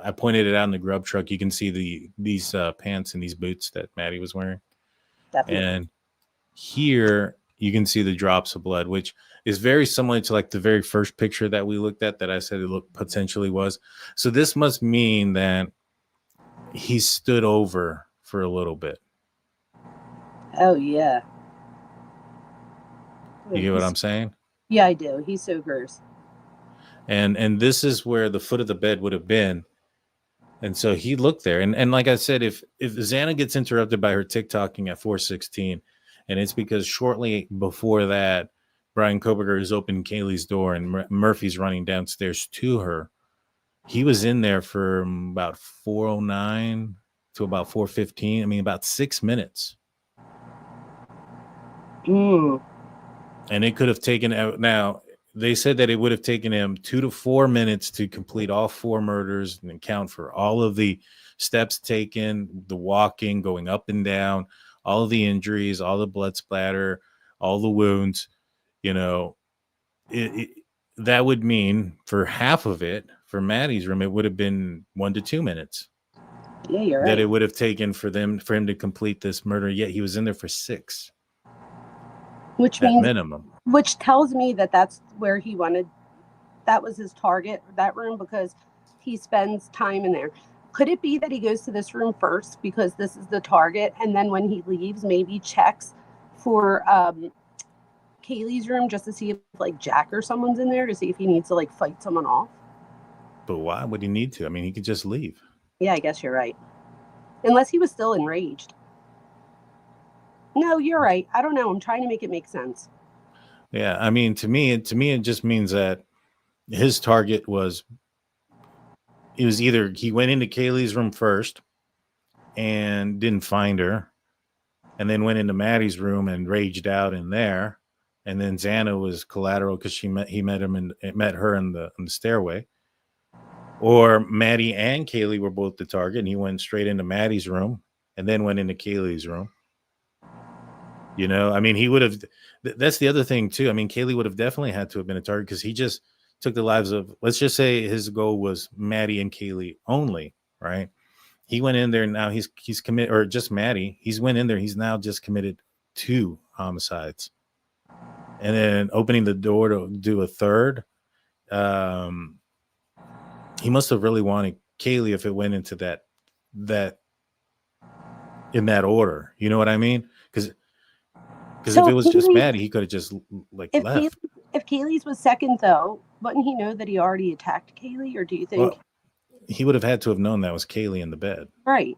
I pointed it out in the grub truck. You can see these pants and these boots that Maddie was wearing. Definitely. And here you can see the drops of blood, which is very similar to like the very first picture that we looked at that I said it potentially was. So this must mean that he stood over for a little bit. Oh, yeah. You get what I'm saying? Yeah, I do. He's so gross. And this is where the foot of the bed would have been. And so he looked there. And like I said, if Xana gets interrupted by her TikToking at 4:16, and it's because shortly before that, Bryan Kohberger has opened Kaylee's door and Murphy's running downstairs to her. He was in there for about 4:09 to about 4:15. I mean, about 6 minutes. Mm. And it could have taken out. Now, they said that it would have taken him 2 to 4 minutes to complete all 4 murders and account for all of the steps taken, the walking, going up and down, all of the injuries, all the blood splatter, all the wounds. You know, that would mean for half of it, for Maddie's room, it would have been 1 to 2 minutes. Yeah, you're right. That it would have taken for him to complete this murder. Yet he was in there for 6. Which means minimum. Which tells me that that's where he wanted. That was his target, that room, because he spends time in there. Could it be that he goes to this room first because this is the target, and then when he leaves, maybe checks for Kaylee's room just to see if like Jack or someone's in there to see if he needs to like fight someone off? But why would he need to? I mean, he could just leave. Yeah, I guess you're right. Unless he was still enraged. No, you're right. I don't know. I'm trying to make it make sense. Yeah, I mean, to me, it just means that his target was. It was either he went into Kaylee's room first and didn't find her, and then went into Maddie's room and raged out in there, and then Xana was collateral because he met her in the stairway. Or Maddie and Kaylee were both the target, and he went straight into Maddie's room and then went into Kaylee's room. You know, I mean, he would have. That's the other thing too. I mean, Kaylee would have definitely had to have been a target because he just took the lives of, let's just say his goal was Maddie and Kaylee only, right? He went in there, and now he's committed, or just Maddie. He's went in there. He's now just committed 2 homicides, and then opening the door to do a third. He must have really wanted Kaylee if it went into that in that order. You know what I mean? Because So if it was just Kaylee- Maddie, he could have just like If left. if Kaylee's was second, though, wouldn't he know that he already attacked Kaylee, or do you think? Well, he would have had to have known that was Kaylee in the bed. Right.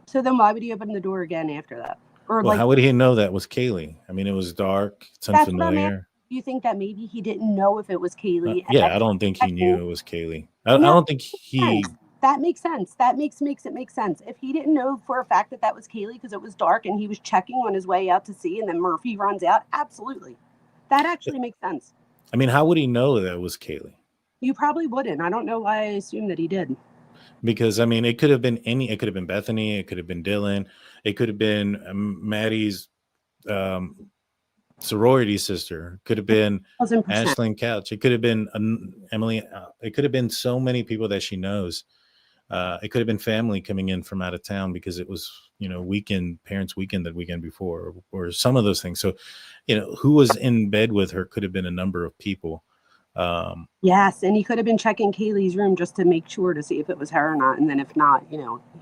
So then why would he open the door again after that? Or Well, how would he know that was Kaylee? I mean, it was dark. It's That's what I'm unfamiliar. do you think that maybe he didn't know if it was Kaylee? and Yeah, that I don't think he knew it was Kaylee. I No, don't think he. That makes sense. That makes it make sense. If he didn't know for a fact that that was Kaylee because it was dark and he was checking on his way out to see, and then Murphy runs out, absolutely. That actually makes sense. I mean, how would he know that it was Kaylee? You probably wouldn't. I don't know why I assume that he did. Because I mean, it could have been it could have been Bethany, it could have been Dylan, it could have been Maddie's sorority sister, could have been 1000%. Ashlyn Couch, it could have been Emily, it could have been so many people that she knows. It could have been family coming in from out of town because it was, parents' weekend that weekend before, or some of those things. So, who was in bed with her could have been a number of people. Yes, and he could have been checking Kaylee's room just to make sure to see if it was her or not. And then if not, he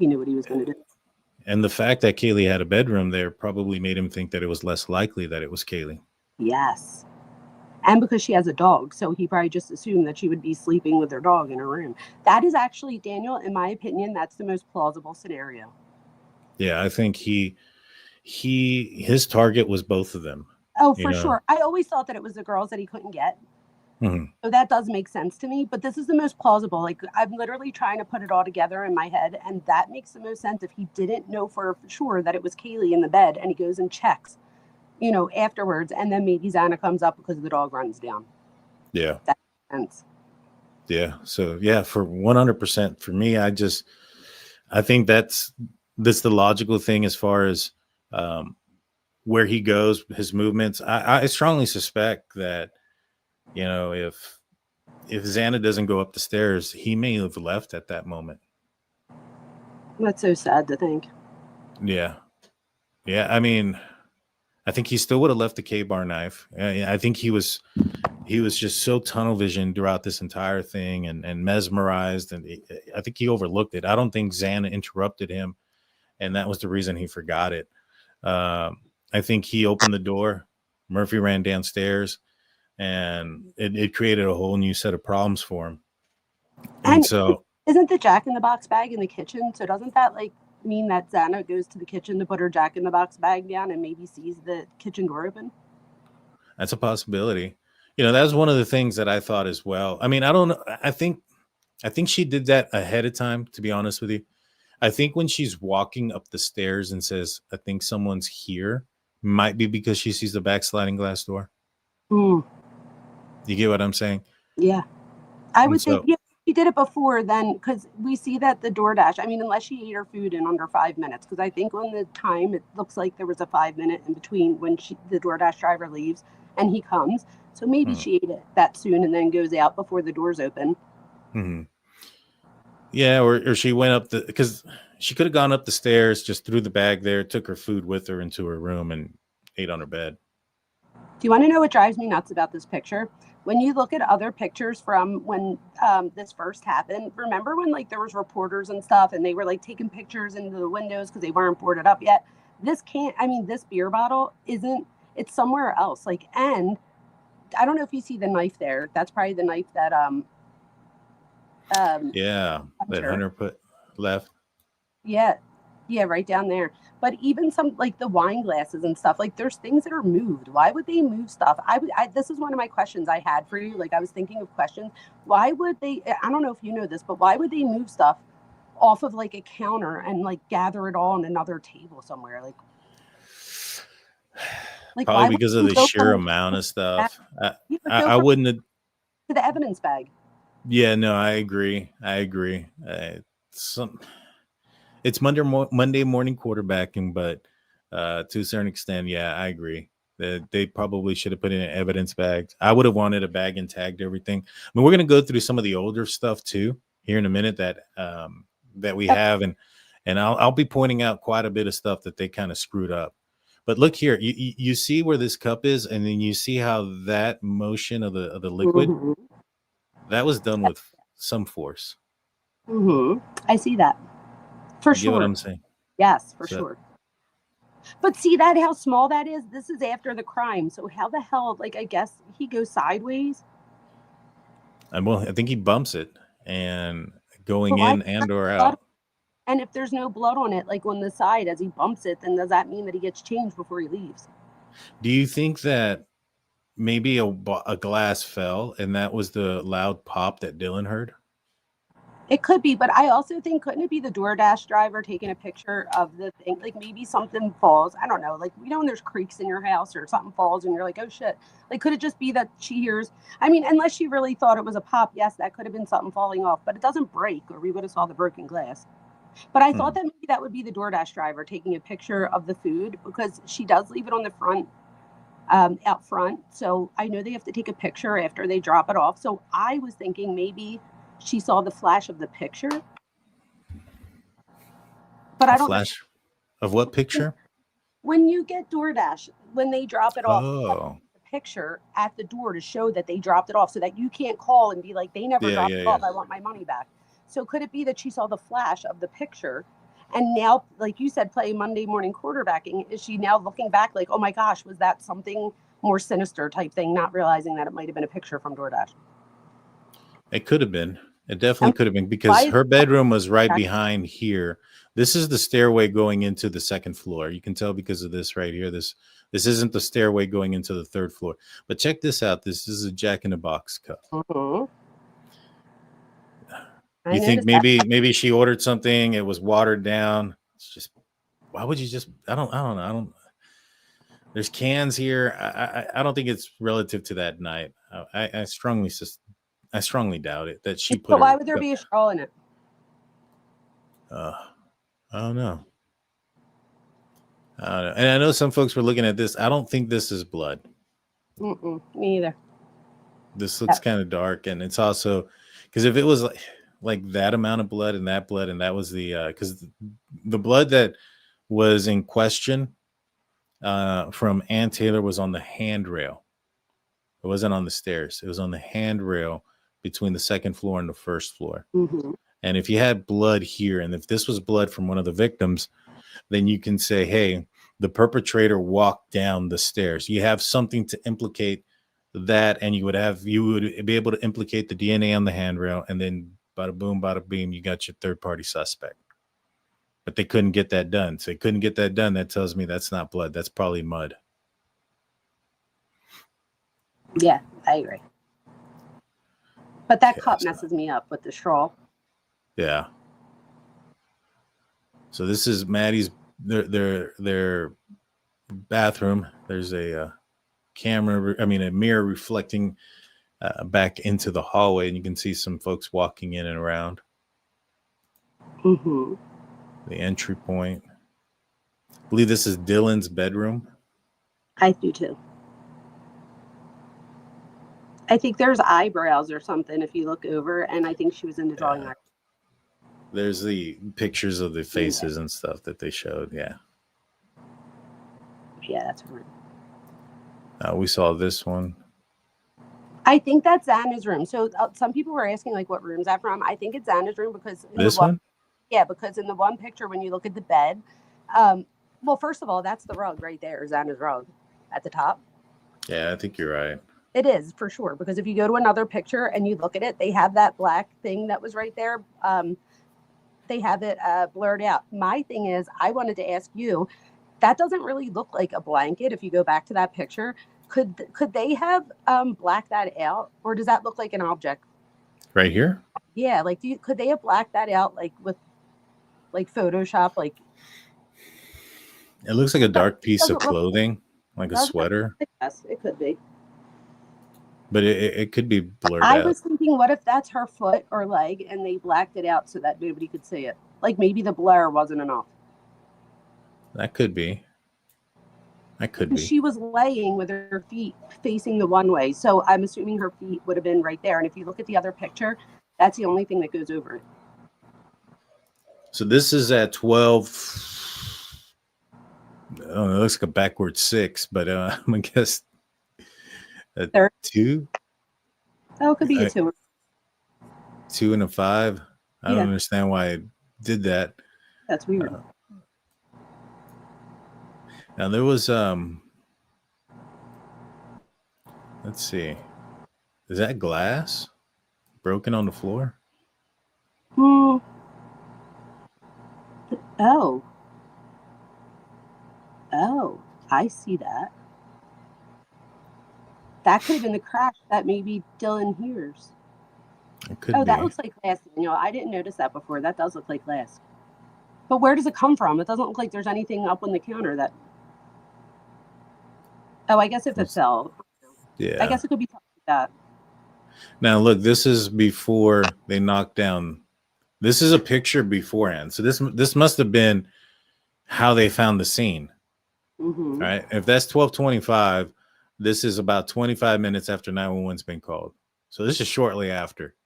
knew what he was going to do. And the fact that Kaylee had a bedroom there probably made him think that it was less likely that it was Kaylee. Yes. And because she has a dog, so he probably just assumed that she would be sleeping with her dog in her room. That is actually, Daniel, in my opinion, that's the most plausible scenario. Yeah, I think his target was both of them. Oh, for sure. I always thought that it was the girls that he couldn't get. Mm-hmm. So that does make sense to me, but this is the most plausible. Like, I'm literally trying to put it all together in my head, and that makes the most sense. If he didn't know for sure that it was Kaylee in the bed, and he goes and checks, afterwards, and then maybe Xana comes up because the dog runs down. Yeah. That makes sense. Yeah. So yeah, for 100% for me, I think that's the logical thing as far as where he goes, his movements. I strongly suspect that, if Xana doesn't go up the stairs, he may have left at that moment. That's so sad to think. Yeah. Yeah. I mean, I think he still would have left the K-bar knife. I think he was just so tunnel vision throughout this entire thing and mesmerized. And I think he overlooked it. I don't think Xana interrupted him, and that was the reason he forgot it. I think he opened the door. Murphy ran downstairs, and it created a whole new set of problems for him. And so, isn't the Jack in the Box bag in the kitchen? So doesn't that mean that Xana goes to the kitchen to put her Jack in the Box bag down and maybe sees the kitchen door open? That's a possibility. That's one of the things that I thought as well. I mean, I don't know. I think she did that ahead of time, to be honest with you. I think when she's walking up the stairs and says, I think someone's here, might be because she sees the backsliding glass door. Mm. You get what I'm saying? Yeah. I would think, she did it before then, because we see that the DoorDash, I mean, unless she ate her food in under 5 minutes, because I think on the time, it looks like there was a 5 minute in between when the DoorDash driver leaves and he comes. So maybe she ate it that soon and then goes out before the doors open. Mm-hmm. Yeah, or she went up because she could have gone up the stairs, just threw the bag there, took her food with her into her room, and ate on her bed. Do you want to know what drives me nuts about this picture? When you look at other pictures from when this first happened, remember when there was reporters and stuff and they were taking pictures into the windows because they weren't boarded up yet? This beer bottle it's somewhere else. And I don't know if you see the knife there. That's probably the knife that that Hunter put left. Yeah, right down there. But even some the wine glasses and stuff, there's things that are moved. Why would they move stuff? This is one of my questions I had for you. I was thinking of questions. Why would they? I don't know if you know this, but why would they move stuff off of a counter and gather it all on another table somewhere? Probably because of the sheer amount of stuff. I wouldn't have. To the evidence bag. Yeah, no, I agree. It's Monday morning quarterbacking, but to a certain extent, yeah, I agree They probably should have put it in an evidence bag. I would have wanted a bag and tagged everything. I mean, we're going to go through some of the older stuff too here in a minute that we have, and I'll be pointing out quite a bit of stuff that they kind of screwed up. But look here, you see where this cup is, and then you see how that motion of the liquid that was done with some force. I see that for You sure. get what I'm saying? Yes, for sure. But see that how small that is? This is after the crime. So how the hell, like, I guess he goes sideways. And well, I think he bumps it and going in and or out. And if there's no blood on it, like on the side as he bumps it, then does that mean that he gets changed before he leaves? Do you think that maybe a glass fell and that was the loud pop that Dylan heard? It could be, but I also think, couldn't it be the DoorDash driver taking a picture of the thing? Like maybe something falls. I don't know. Like, you know, when there's creaks in your house or something falls and you're like, oh shit. Like, could it just be that she hears? I mean, unless she really thought it was a pop, yes, that could have been something falling off, but it doesn't break or we would have saw the broken glass. But I thought that maybe that would be the DoorDash driver taking a picture of the food because she does leave it on the front, out front. So I know they have to take a picture after they drop it off. So I was thinking maybe she saw the flash of the picture. But I don't flash of what picture? When you get DoorDash, when they drop it off, Oh, the picture at the door to show that they dropped it off so that you can't call and be like, they never dropped it off. I want my money back. So could it be that she saw the flash of the picture and now, like you said, play Monday morning quarterbacking? Is she now looking back like, oh my gosh, was that something more sinister type thing, not realizing that it might have been a picture from DoorDash? it could have been. It definitely could have been because her bedroom was right behind here. This is the stairway going into the second floor. You can tell because of this right here. This isn't the stairway going into the third floor. But check this out. This is a Jack in the Box cup. You think maybe she ordered something, it was watered down. It's just, why would you just, I don't know. There's cans here. I don't think it's relative to that night. I strongly doubt it that she put. But why would there be a straw in it? I don't know. And I know some folks were looking at this. I don't think this is blood. Me either. This looks kind of dark, and it's also because if it was like that amount of blood and that was the because the blood that was in question from Ann Taylor was on the handrail. It wasn't on the stairs. It was on the handrail between the second floor and the first floor. And if you had blood here, and if this was blood from one of the victims, then you can say, hey, the perpetrator walked down the stairs. You have something to implicate that, and you would be able to implicate the DNA on the handrail, and then bada boom, bada beam, you got your third party suspect. But they couldn't get that done. So they couldn't get that done. That tells me that's not blood. That's probably mud. Yeah, I agree. But that cup messes me up with the straw. Yeah. So this is Maddie's their bathroom. There's a a mirror reflecting back into the hallway, and you can see some folks walking in and around. The entry point. I believe this is Dylan's bedroom. I do too. I think there's eyebrows or something if you look over, and I think she was in the drawing room. There's the pictures of the faces and stuff that they showed. Yeah. Yeah, that's right. We saw this one. I think that's Xana's room. So some people were asking like, what room is that from? I think it's Xana's room because this one. Yeah, because in the one picture when you look at the bed, well, first of all, that's the rug right there, Xana's rug at the top. Yeah, I think you're right. It is for sure because if you go to another picture and you look at it, they have that black thing that was right there. They have it blurred out. My thing is, I wanted to ask you, that doesn't really look like a blanket. If you go back to that picture, could they have blacked that out, or does that look like an object? Right here? Yeah, like could they have blacked that out like with like Photoshop? Like it looks like a dark piece of clothing, like a sweater. Yes, it could be. But it could be blurred out. I was thinking, what if that's her foot or leg and they blacked it out so that nobody could see it? Like maybe the blur wasn't enough. That could be. That could be. She was laying with her feet facing the one way. So I'm assuming her feet would have been right there. And if you look at the other picture, that's the only thing that goes over it. So this is at 12. Oh, it looks like a backward 6, but I'm going to guess a 2. Oh, it could be a 2. 2 and a 5. I don't understand why I did that. That's weird. Now there was let's see. Is that glass broken on the floor? Oh. Oh, I see that. That could have been the crack that maybe Dylan hears. It could be. That looks like glass, Daniel. I didn't notice that before. That does look like glass. But where does it come from? It doesn't look like there's anything up on the counter that... Oh, I guess if it fell. Yeah. I guess it could be something like that. Now, look, this is before they knocked down. This is a picture beforehand. So this must have been how they found the scene. Mm-hmm. Right? If that's 12:25, this is about 25 minutes after 911's been called. So this is shortly after.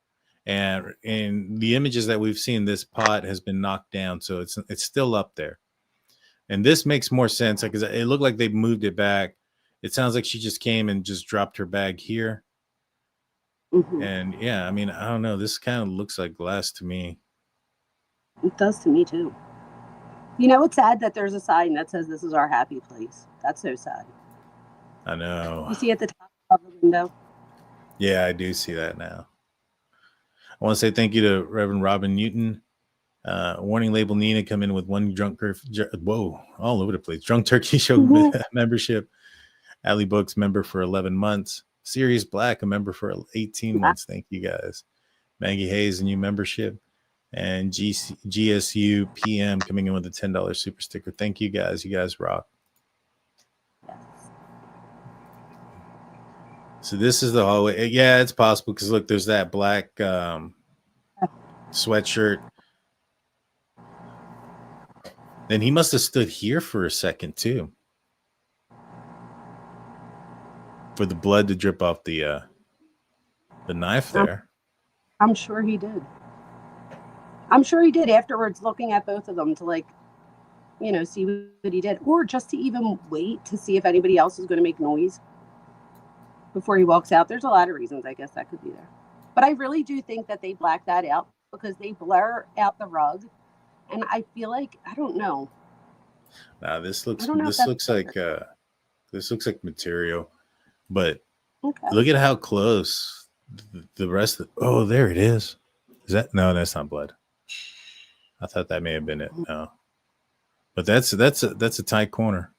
And in the images that we've seen, this pot has been knocked down. So it's still up there. And this makes more sense because it looked like they moved it back. It sounds like she just came and just dropped her bag here. Mm-hmm. And yeah, I mean, I don't know. This kind of looks like glass to me. It does to me too. You know, it's sad that there's a sign that says this is our happy place. That's so sad. I know. You see at the top of the window? Yeah, I do see that now. I want to say thank you to Reverend Robin Newton. Warning label Nina come in with one all over the place. Drunk Turkey Show membership. Alley Books member for 11 months. Sirius Black, a member for 18 months. Thank you guys. Maggie Hayes, a new membership. And GSU PM coming in with a $10 super sticker. Thank you guys. You guys rock. So this is the hallway. Yeah, it's possible because look, there's that black sweatshirt. Then he must have stood here for a second too, for the blood to drip off the knife there. I'm sure he did. I'm sure he did afterwards, looking at both of them to see what he did, or just to even wait to see if anybody else is going to make noise before he walks out. There's a lot of reasons, I guess, that could be there. But I really do think that they black that out because they blur out the rug. And I feel like, I don't know. Nah, this looks like material. But look at how close the rest of there it is. Is that that's not blood. I thought that may have been it. No. But that's a tight corner.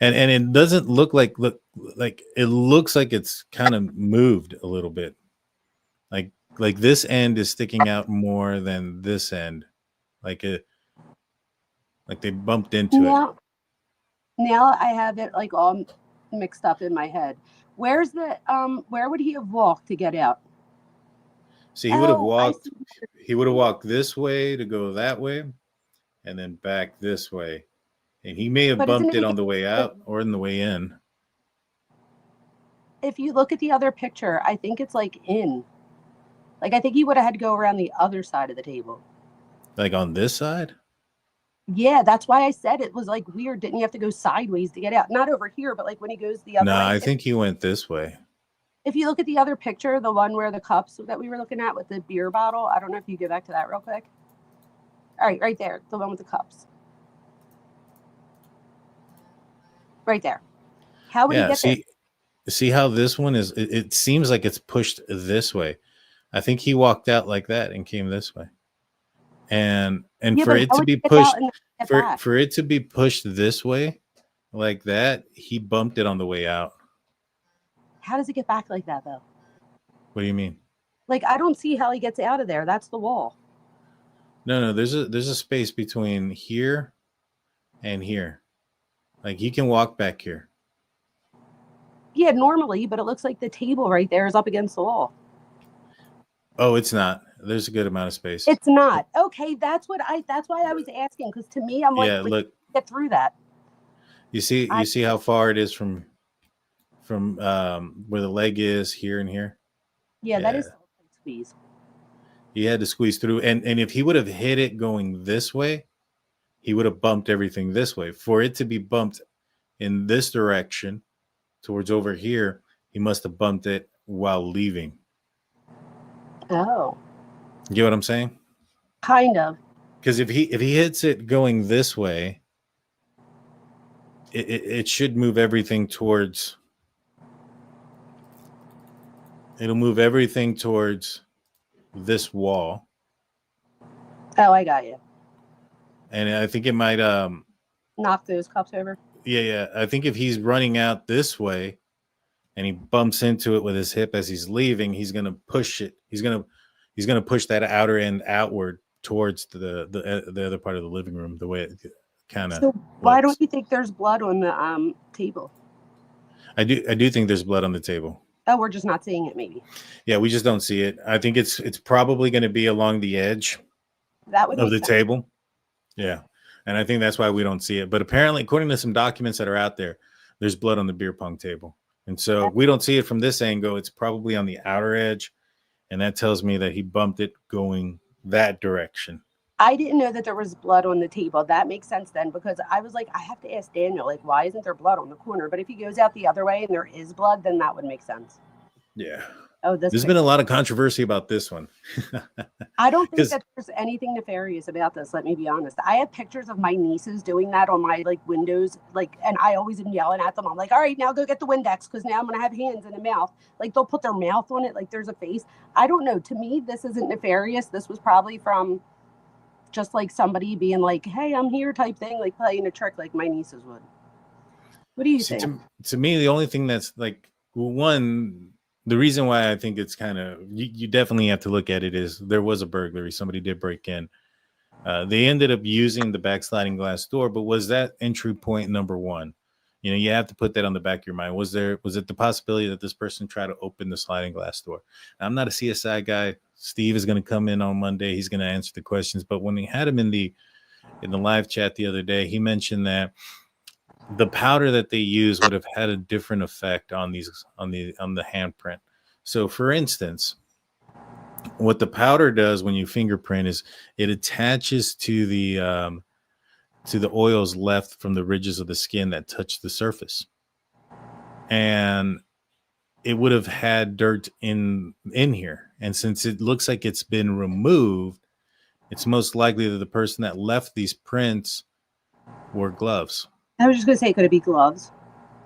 And it doesn't look like it looks like it's kind of moved a little bit. Like this end is sticking out more than this end. Like they bumped into it. Now I have it like all mixed up in my head. Where's the where would he have walked to get out? See, he would have walked. He would have walked this way to go that way, and then back this way. And he may have bumped it on the way out or in the way in. If you look at the other picture, I think it's like in. Like I think he would have had to go around the other side of the table. Like on this side? Yeah, that's why I said it was like weird. Didn't you have to go sideways to get out? Not over here, but like when he goes the other way. No, I think he went this way. If you look at the other picture, the one where the cups that we were looking at with the beer bottle, I don't know if you go back to that real quick. All right, right there, the one with the cups. Right there. How would he get there? See how this one is? It seems like it's pushed this way. I think he walked out like that and came this way. And for it to be pushed for it to be pushed this way like that, he bumped it on the way out. How does it get back like that though? What do you mean? Like I don't see how he gets out of there. That's the wall. No, there's a space between here and here. Like he can walk back here. Yeah, normally, but it looks like the table right there is up against the wall. Oh, it's not. There's a good amount of space. It's not. Okay, that's why I was asking, because to me, I'm like, look, get through that. You see how far it is from where the leg is here and here. Yeah, that is squeeze. He had to squeeze through, and if he would have hit it going this way, he would have bumped everything this way. For it to be bumped in this direction towards over here, he must have bumped it while leaving. Oh. You get what I'm saying? Kind of. Because if he hits it going this way, it should move everything towards. It'll move everything towards this wall. Oh, I got you. And I think it might knock those cups over. Yeah. I think if he's running out this way and he bumps into it with his hip as he's leaving, he's gonna push it. He's gonna push that outer end outward towards the other part of the living room, the way it kind of. So why don't you think there's blood on the table? I do think there's blood on the table. Oh, we're just not seeing it, maybe. Yeah, we just don't see it. I think it's probably going to be along the edge of the table. Yeah, and I think that's why we don't see it. But apparently, according to some documents that are out there, there's blood on the beer pong table. And so we don't see it from this angle. It's probably on the outer edge. And that tells me that he bumped it going that direction. I didn't know that there was blood on the table. That makes sense then, because I was like, I have to ask Daniel, like, why isn't there blood on the corner? But if he goes out the other way and there is blood, then that would make sense. Yeah. Oh, there's been a lot of controversy about this one. I don't think that there's anything nefarious about this. Let me be honest. I have pictures of my nieces doing that on my windows, and I always am yelling at them. I'm like, all right, now go get the Windex, because now I'm going to have hands and a mouth. Like, they'll put their mouth on it like there's a face. I don't know. To me, this isn't nefarious. This was probably from just like somebody being like, hey, I'm here type thing, like playing a trick like my nieces would. What do you think? To me, the only thing that's the reason why I think it's kind of, you definitely have to look at it is there was a burglary. Somebody did break in. They ended up using the backsliding glass door, but was that entry point number one? You know, you have to put that on the back of your mind. Was it the possibility that this person tried to open the sliding glass door? Now, I'm not a CSI guy. Steve is going to come in on Monday. He's going to answer the questions. But when we had him in the live chat the other day, he mentioned that the powder that they use would have had a different effect on the handprint. So, for instance, what the powder does when you fingerprint is it attaches to the oils left from the ridges of the skin that touch the surface, and it would have had dirt in here. And since it looks like it's been removed, it's most likely that the person that left these prints wore gloves. I was just going to say, could it be gloves?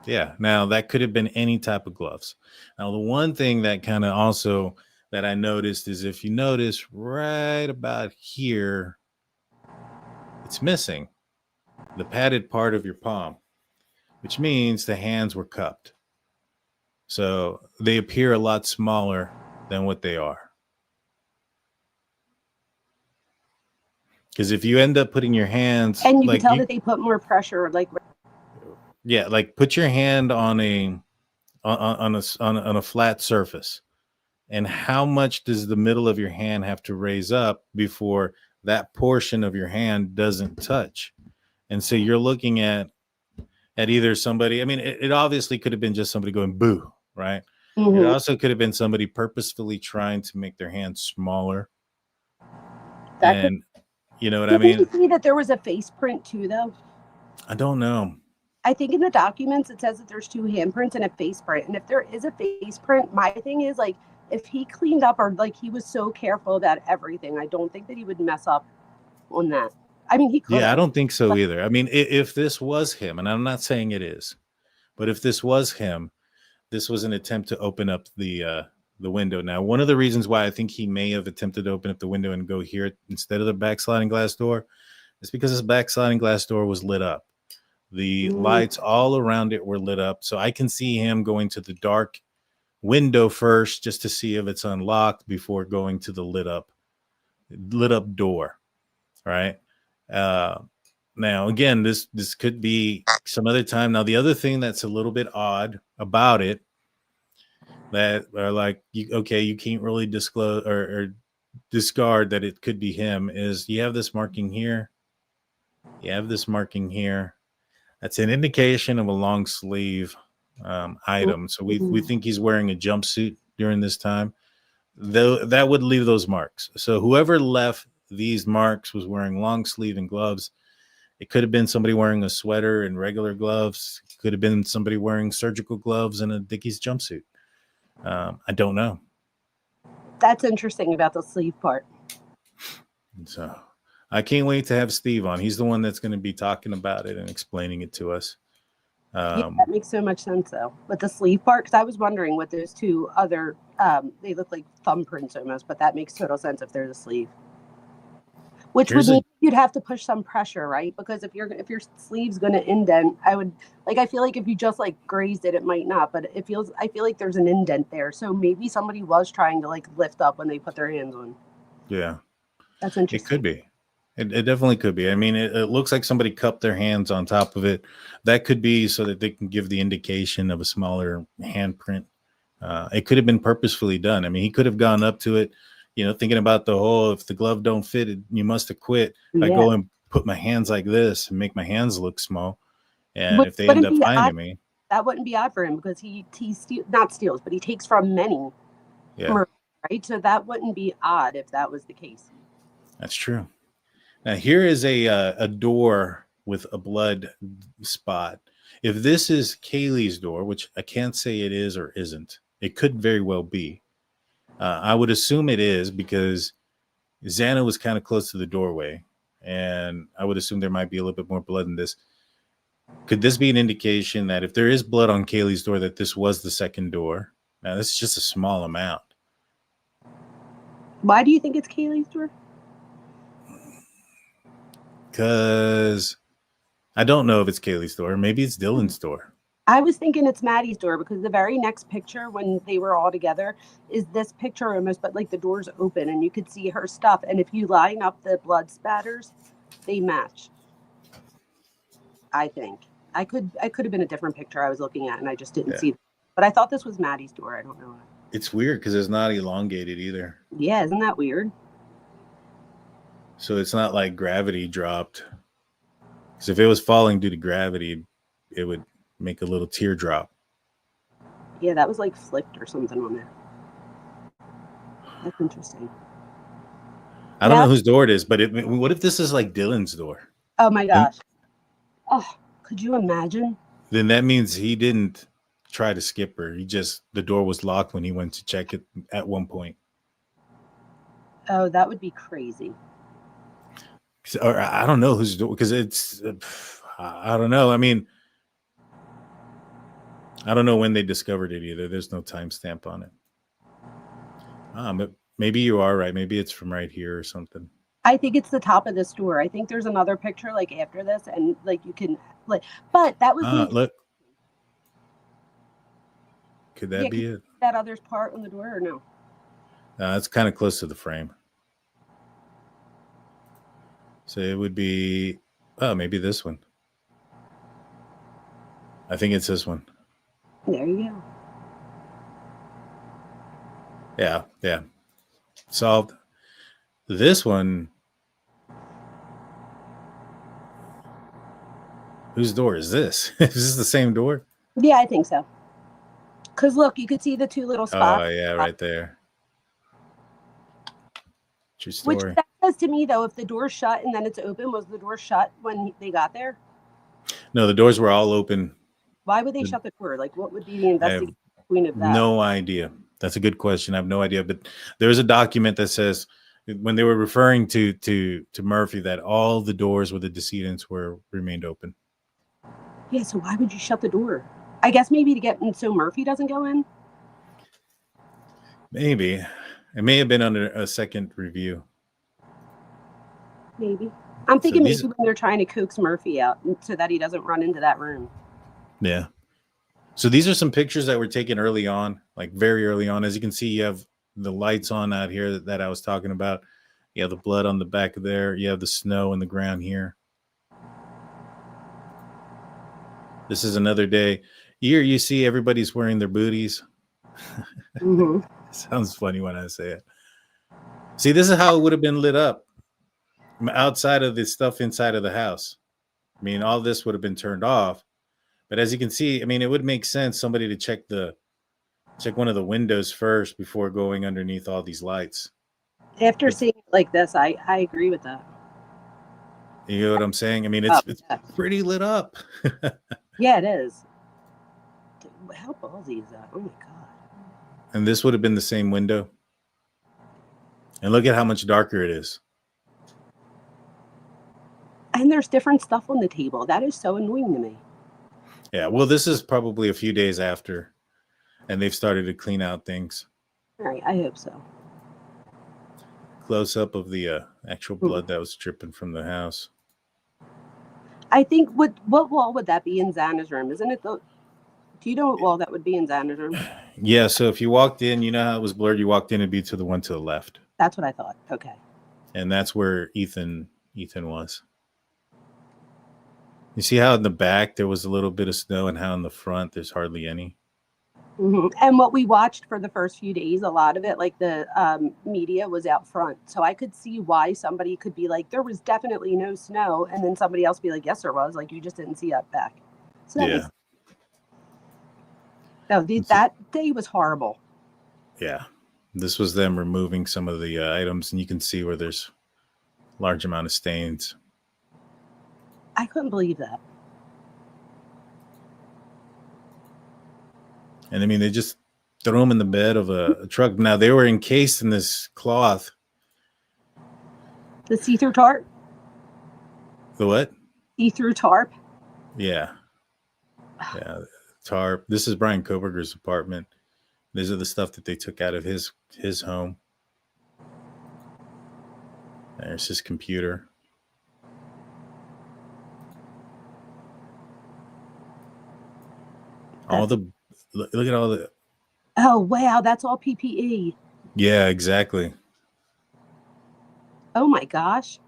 Yeah. Now, that could have been any type of gloves. Now, the one thing that kind of also that I noticed is if you notice right about here, it's missing the padded part of your palm, which means the hands were cupped. So they appear a lot smaller than what they are. Because if you end up putting your hands, and you can tell that they put more pressure, put your hand on a flat surface, and how much does the middle of your hand have to raise up before that portion of your hand doesn't touch? And so you're looking at either somebody. I mean, it obviously could have been just somebody going boo, right? Mm-hmm. It also could have been somebody purposefully trying to make their hand smaller. You know what I mean? Did you see that there was a face print too, though? I don't know. I think in the documents it says that there's 2 handprints and a face print. And if there is a face print, my thing is if he cleaned up or he was so careful about everything, I don't think that he would mess up on that. I mean, he could. Yeah, I don't think so either. I mean, if this was him, and I'm not saying it is, but if this was him, this was an attempt to open up the window. Now, one of the reasons why I think he may have attempted to open up the window and go here instead of the backsliding glass door is because this backsliding glass door was lit up. The lights all around it were lit up. So I can see him going to the dark window first just to see if it's unlocked before going to the lit up door. Right. Now, again, this could be some other time. Now, the other thing that's a little bit odd about it that are you can't really disclose or discard that it could be him is you have this marking here. You have this marking here. That's an indication of a long sleeve item. So we think he's wearing a jumpsuit during this time. Though that would leave those marks. So whoever left these marks was wearing long sleeve and gloves. It could have been somebody wearing a sweater and regular gloves. It could have been somebody wearing surgical gloves and a Dickies jumpsuit. I don't know. That's interesting about the sleeve part. So I can't wait to have Steve on. He's the one that's going to be talking about it and explaining it to us. Yeah, that makes so much sense, though, with the sleeve part, because I was wondering what those two other, they look like thumbprints almost, but that makes total sense if there's a sleeve. Which would mean you'd have to push some pressure, right? Because if your sleeve's going to indent, I feel like if you just like grazed it, it might not, but I feel like there's an indent there. So maybe somebody was trying to like lift up when they put their hands on. Yeah. That's interesting. It could be. It definitely could be. I mean, it looks like somebody cupped their hands on top of it. That could be so that they can give the indication of a smaller handprint. It could have been purposefully done. I mean, he could have gone up to it, thinking about the whole, if the glove don't fit, you must have quit. I go and put my hands like this and make my hands look small. And if they end up finding me. That wouldn't be odd for him because he not steals, but he takes from many. Yeah. Right? So that wouldn't be odd if that was the case. That's true. Now, here is a door with a blood spot. If this is Kaylee's door, which I can't say it is or isn't, it could very well be. I would assume it is because Xana was kind of close to the doorway, and I would assume there might be a little bit more blood in this. Could this be an indication that if there is blood on Kaylee's door, that this was the second door? Now, this is just a small amount. Why do you think it's Kaylee's door? Because I don't know if it's Kaylee's door. Maybe it's Dylan's door. I was thinking it's Maddie's door because the very next picture when they were all together is this picture almost, but like the door's open and you could see her stuff. And if you line up the blood spatters, they match. I think. I could have been a different picture I was looking at and I just didn't see it. But I thought this was Maddie's door. I don't know. It's weird because it's not elongated either. Yeah, isn't that weird? So it's not like gravity dropped. Because if it was falling due to gravity, it would make a little teardrop. Yeah, that was like flipped or something on there. That's interesting. I don't know whose door it is, but what if this is like Dylan's door? Oh my gosh. Oh, could you imagine? Then that means he didn't try to skip her. The door was locked when he went to check it at one point. Oh, that would be crazy. Or I don't know who's doing, because it's I don't know. I mean, I don't know when they discovered it either. There's no timestamp on it. Maybe you are right. Maybe it's from right here or something. I think it's the top of this door. I think there's another picture like after this, and like you can like. But that was look. Could that be it? That other's part on the door or no? It's kind of close to the frame. So it would be, maybe this one. I think it's this one. There you go. Yeah. Solved. This one. Whose door is this? Is this the same door? Yeah, I think so. Because look, you could see the two little spots. Oh, yeah, right there. True story. Which that says to me, though, if the door's shut and then it's open, was the door shut when they got there? No, the doors were all open. Why would they shut the door? Like, what would be the investigation point of that? No idea. That's a good question. I have no idea. But there's a document that says when they were referring to Murphy that all the doors with the decedents remained open. Yeah, so why would you shut the door? I guess maybe to get in so Murphy doesn't go in? Maybe. It may have been under a second review. Maybe. I'm thinking maybe when they're trying to coax Murphy out so that he doesn't run into that room. Yeah. So these are some pictures that were taken early on, like very early on. As you can see, you have the lights on out here that I was talking about. You have the blood on the back of there. You have the snow on the ground here. This is another day. Here you see everybody's wearing their booties. Mm-hmm. Sounds funny when I say it. See, this is how it would have been lit up outside of the stuff inside of the house. I mean, all this would have been turned off. But as you can see, I mean, it would make sense somebody to check one of the windows first before going underneath all these lights. After seeing it like this, I agree with that. You know what I'm saying? I mean, it's pretty lit up. Yeah, it is. Dude, how ballsy is that? Oh my God. And this would have been the same window. And look at how much darker it is. And there's different stuff on the table. That is so annoying to me. Yeah, well, this is probably a few days after, and they've started to clean out things. All right, I hope so. Close up of the actual blood that was dripping from the house. I think what wall would that be in Xana's room? Isn't it the? Do you know what wall that would be in Xana's room? Yeah, so if you walked in, you know how it was blurred. You walked in, it'd be to the one to the left. That's what I thought. Okay. And that's where Ethan was. You see how in the back there was a little bit of snow, and how in the front there's hardly any. Mm-hmm. And what we watched for the first few days, a lot of it, like the media was out front. So I could see why somebody could be like, there was definitely no snow. And then somebody else be like, yes, there was. Like, you just didn't see up back. So that that day was horrible. Yeah. This was them removing some of the items, and you can see where there's a large amount of stains. I couldn't believe that. And I mean, they just threw them in the bed of a truck. Now, they were encased in this cloth. The see-through tarp? The what? See-through tarp? Yeah. Yeah. Tarp. This is Bryan Kohberger's apartment. These are the stuff that they took out of his home. There's his computer. Look at all the. Oh, wow. That's all PPE. Yeah, exactly. Oh, my gosh.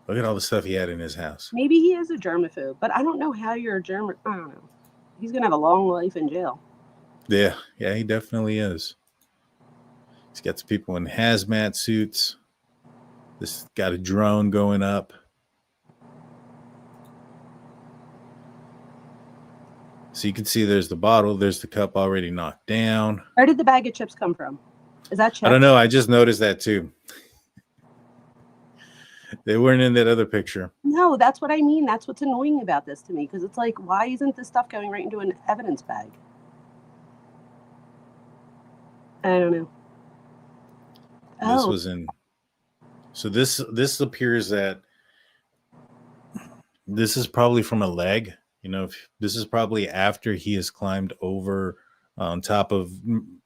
Look at all the stuff he had in his house. Maybe he is a germaphobe, but I don't know how you're a germ. I don't know. He's going to have a long life in jail. Yeah, he definitely is. He's got some people in hazmat suits. This got a drone going up. So you can see there's the bottle. There's the cup already knocked down. Where did the bag of chips come from? Is that chips? I don't know. I just noticed that too. They weren't in that other picture. No, that's what I mean. That's what's annoying about this to me, because it's like, why isn't this stuff going right into an evidence bag? I don't know. This was in. So this appears that this is probably from a leg. You know, this is probably after he has climbed over on top of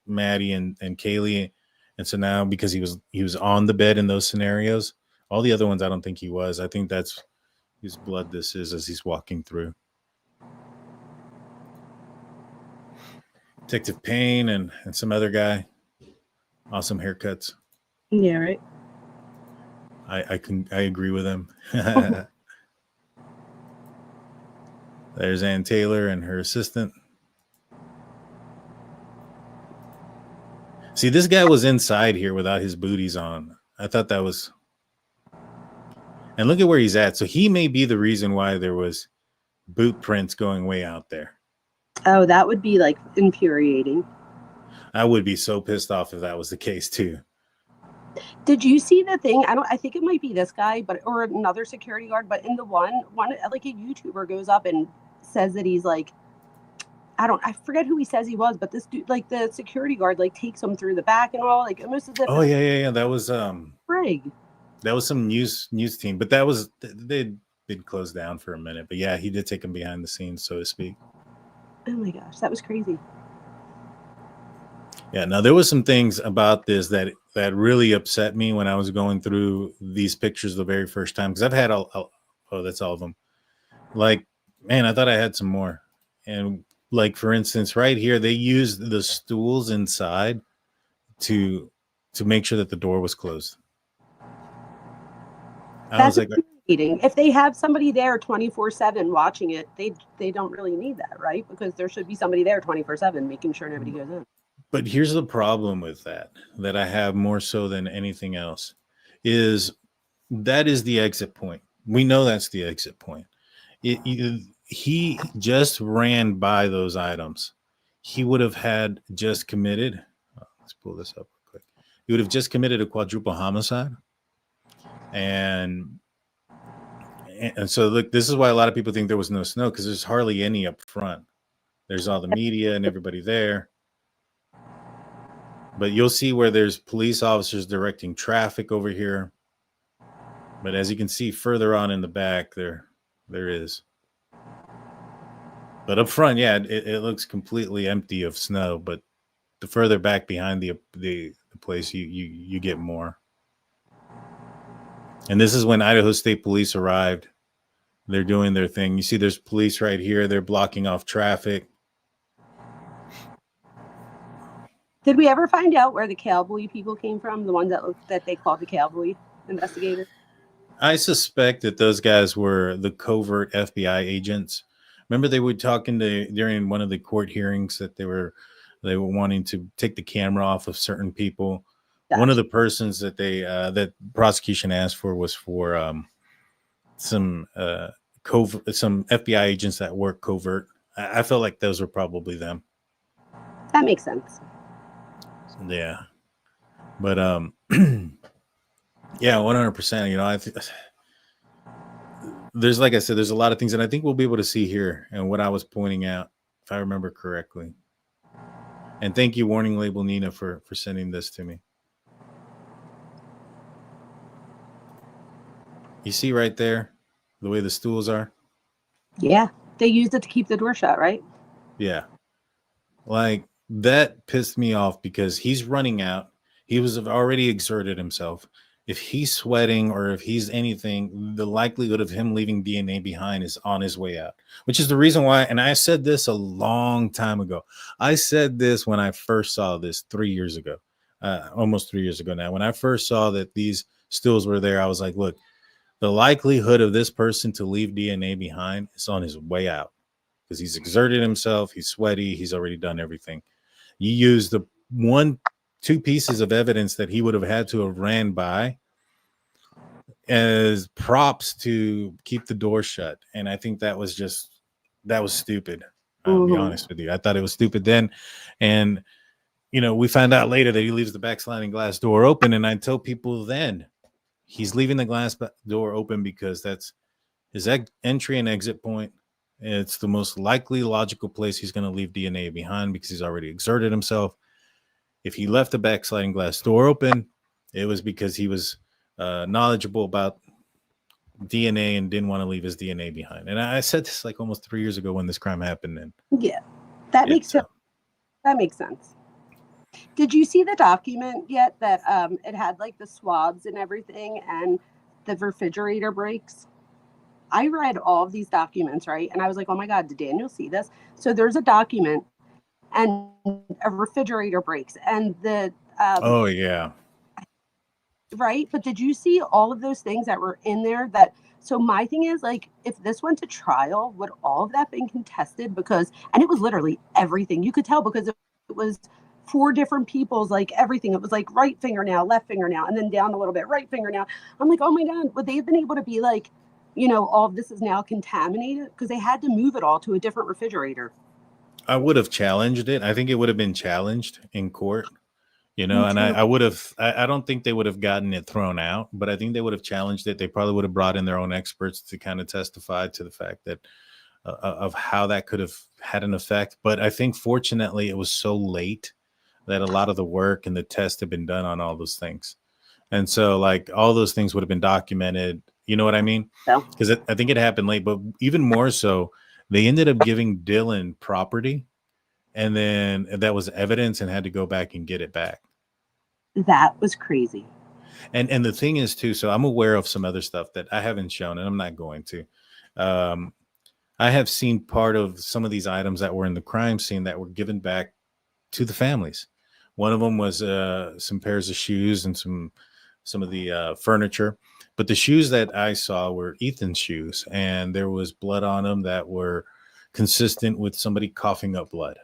Maddie and Kaylee. And so now, because he was on the bed in those scenarios, all the other ones, I don't think he was. I think that's whose blood this is as he's walking through. Detective Payne and some other guy. Awesome haircuts. Yeah, right. I agree with him. There's Ann Taylor and her assistant. See, this guy was inside here without his booties on. I thought that was. And look at where he's at. So he may be the reason why there was boot prints going way out there. Oh, that would be like infuriating. I would be so pissed off if that was the case too. Did you see the thing? I think it might be this guy, or another security guard, but in the one like a YouTuber goes up and says that he's like, I forget who he says he was, but this dude, like the security guard, like takes him through the back and all, like almost as if. Oh yeah. That was Frig. That was some news team, but that was they'd closed down for a minute. But yeah, he did take him behind the scenes, so to speak. Oh my gosh, that was crazy. Yeah, now there was some things about this that really upset me when I was going through these pictures the very first time, because I've had that's all of them. Like, man, I thought I had some more. And like, for instance, right here, they used the stools inside to make sure that the door was closed. That's infuriating. If they have somebody there 24/7 watching it, they don't really need that, right? Because there should be somebody there 24/7 making sure nobody goes in. But here's the problem with that I have more so than anything else, is that is the exit point. We know that's the exit point. He just ran by those items. He would have had just committed. Let's pull this up real quick. He would have just committed a quadruple homicide. And so look, this is why a lot of people think there was no snow, because there's hardly any up front. There's all the media and everybody there. But you'll see where there's police officers directing traffic over here. But as you can see further on in the back, there is. But up front, yeah, it looks completely empty of snow. But the further back behind the place, you get more. And this is when Idaho State Police arrived. They're doing their thing. You see there's police right here. They're blocking off traffic. Did we ever find out where the cowboy people came from? The ones that they called the cowboy investigators? I suspect that those guys were the covert FBI agents. Remember, they were talking during one of the court hearings that they were wanting to take the camera off of certain people. Gotcha. One of the persons that that prosecution asked for was for some FBI agents that work covert. I felt like those were probably them. That makes sense. Yeah, but yeah, 100%. You know, there's, like I said, there's a lot of things, and I think we'll be able to see here and what I was pointing out, if I remember correctly. And thank you, Warning Label Nina, for sending this to me. You see right there the way the stools are? Yeah, they used it to keep the door shut, right? Yeah, like that pissed me off because he's running out. He was already exerted himself. If he's sweating or if he's anything, the likelihood of him leaving DNA behind is on his way out, which is the reason why. And I said this a long time ago. I said this when I first saw this 3 years ago, almost 3 years ago now. When I first saw that these stools were there, I was like, look, the likelihood of this person to leave DNA behind is on his way out because he's exerted himself. He's sweaty. He's already done everything. You use the 2 pieces of evidence that he would have had to have ran by as props to keep the door shut. And I think that was stupid. I'll be honest with you. I thought it was stupid then. And, you know, we found out later that he leaves the back sliding glass door open. And I tell people then he's leaving the glass door open because that's his entry and exit point. It's the most likely logical place he's going to leave DNA behind because he's already exerted himself. If he left the back sliding glass door open, it was because he was knowledgeable about DNA and didn't want to leave his DNA behind. And I said this like almost 3 years ago when this crime happened. And yeah, that makes sense. That makes sense. Did you see the document yet that it had like the swabs and everything and the refrigerator breaks? I read all of these documents, right? And I was like, oh my God, did Daniel see this? So there's a document and a refrigerator breaks and the oh yeah, right. But did you see all of those things that were in there? So my thing is, like, if this went to trial, would all of that been contested? And it was literally everything. You could tell because it was 4 different people's, like, everything. It was like right fingernail, left fingernail, and then down a little bit, right fingernail. I'm like, oh my God, would they have been able to be like, you know, all of this is now contaminated? Because they had to move it all to a different refrigerator. I would have challenged it. I think it would have been challenged in court, you know, and I would have, I don't think they would have gotten it thrown out, but I think they would have challenged it. They probably would have brought in their own experts to kind of testify to the fact that of how that could have had an effect. But I think fortunately it was so late that a lot of the work and the tests had been done on all those things. And so like all those things would have been documented. You know what I mean? Because I think it happened late, but even more so, they ended up giving Dylan property, and then that was evidence and had to go back and get it back. That was crazy. And the thing is too, so I'm aware of some other stuff that I haven't shown, and I'm not going to. I have seen part of some of these items that were in the crime scene that were given back to the families. One of them was some pairs of shoes and some of the furniture. But the shoes that I saw were Ethan's shoes, and there was blood on them that were consistent with somebody coughing up blood.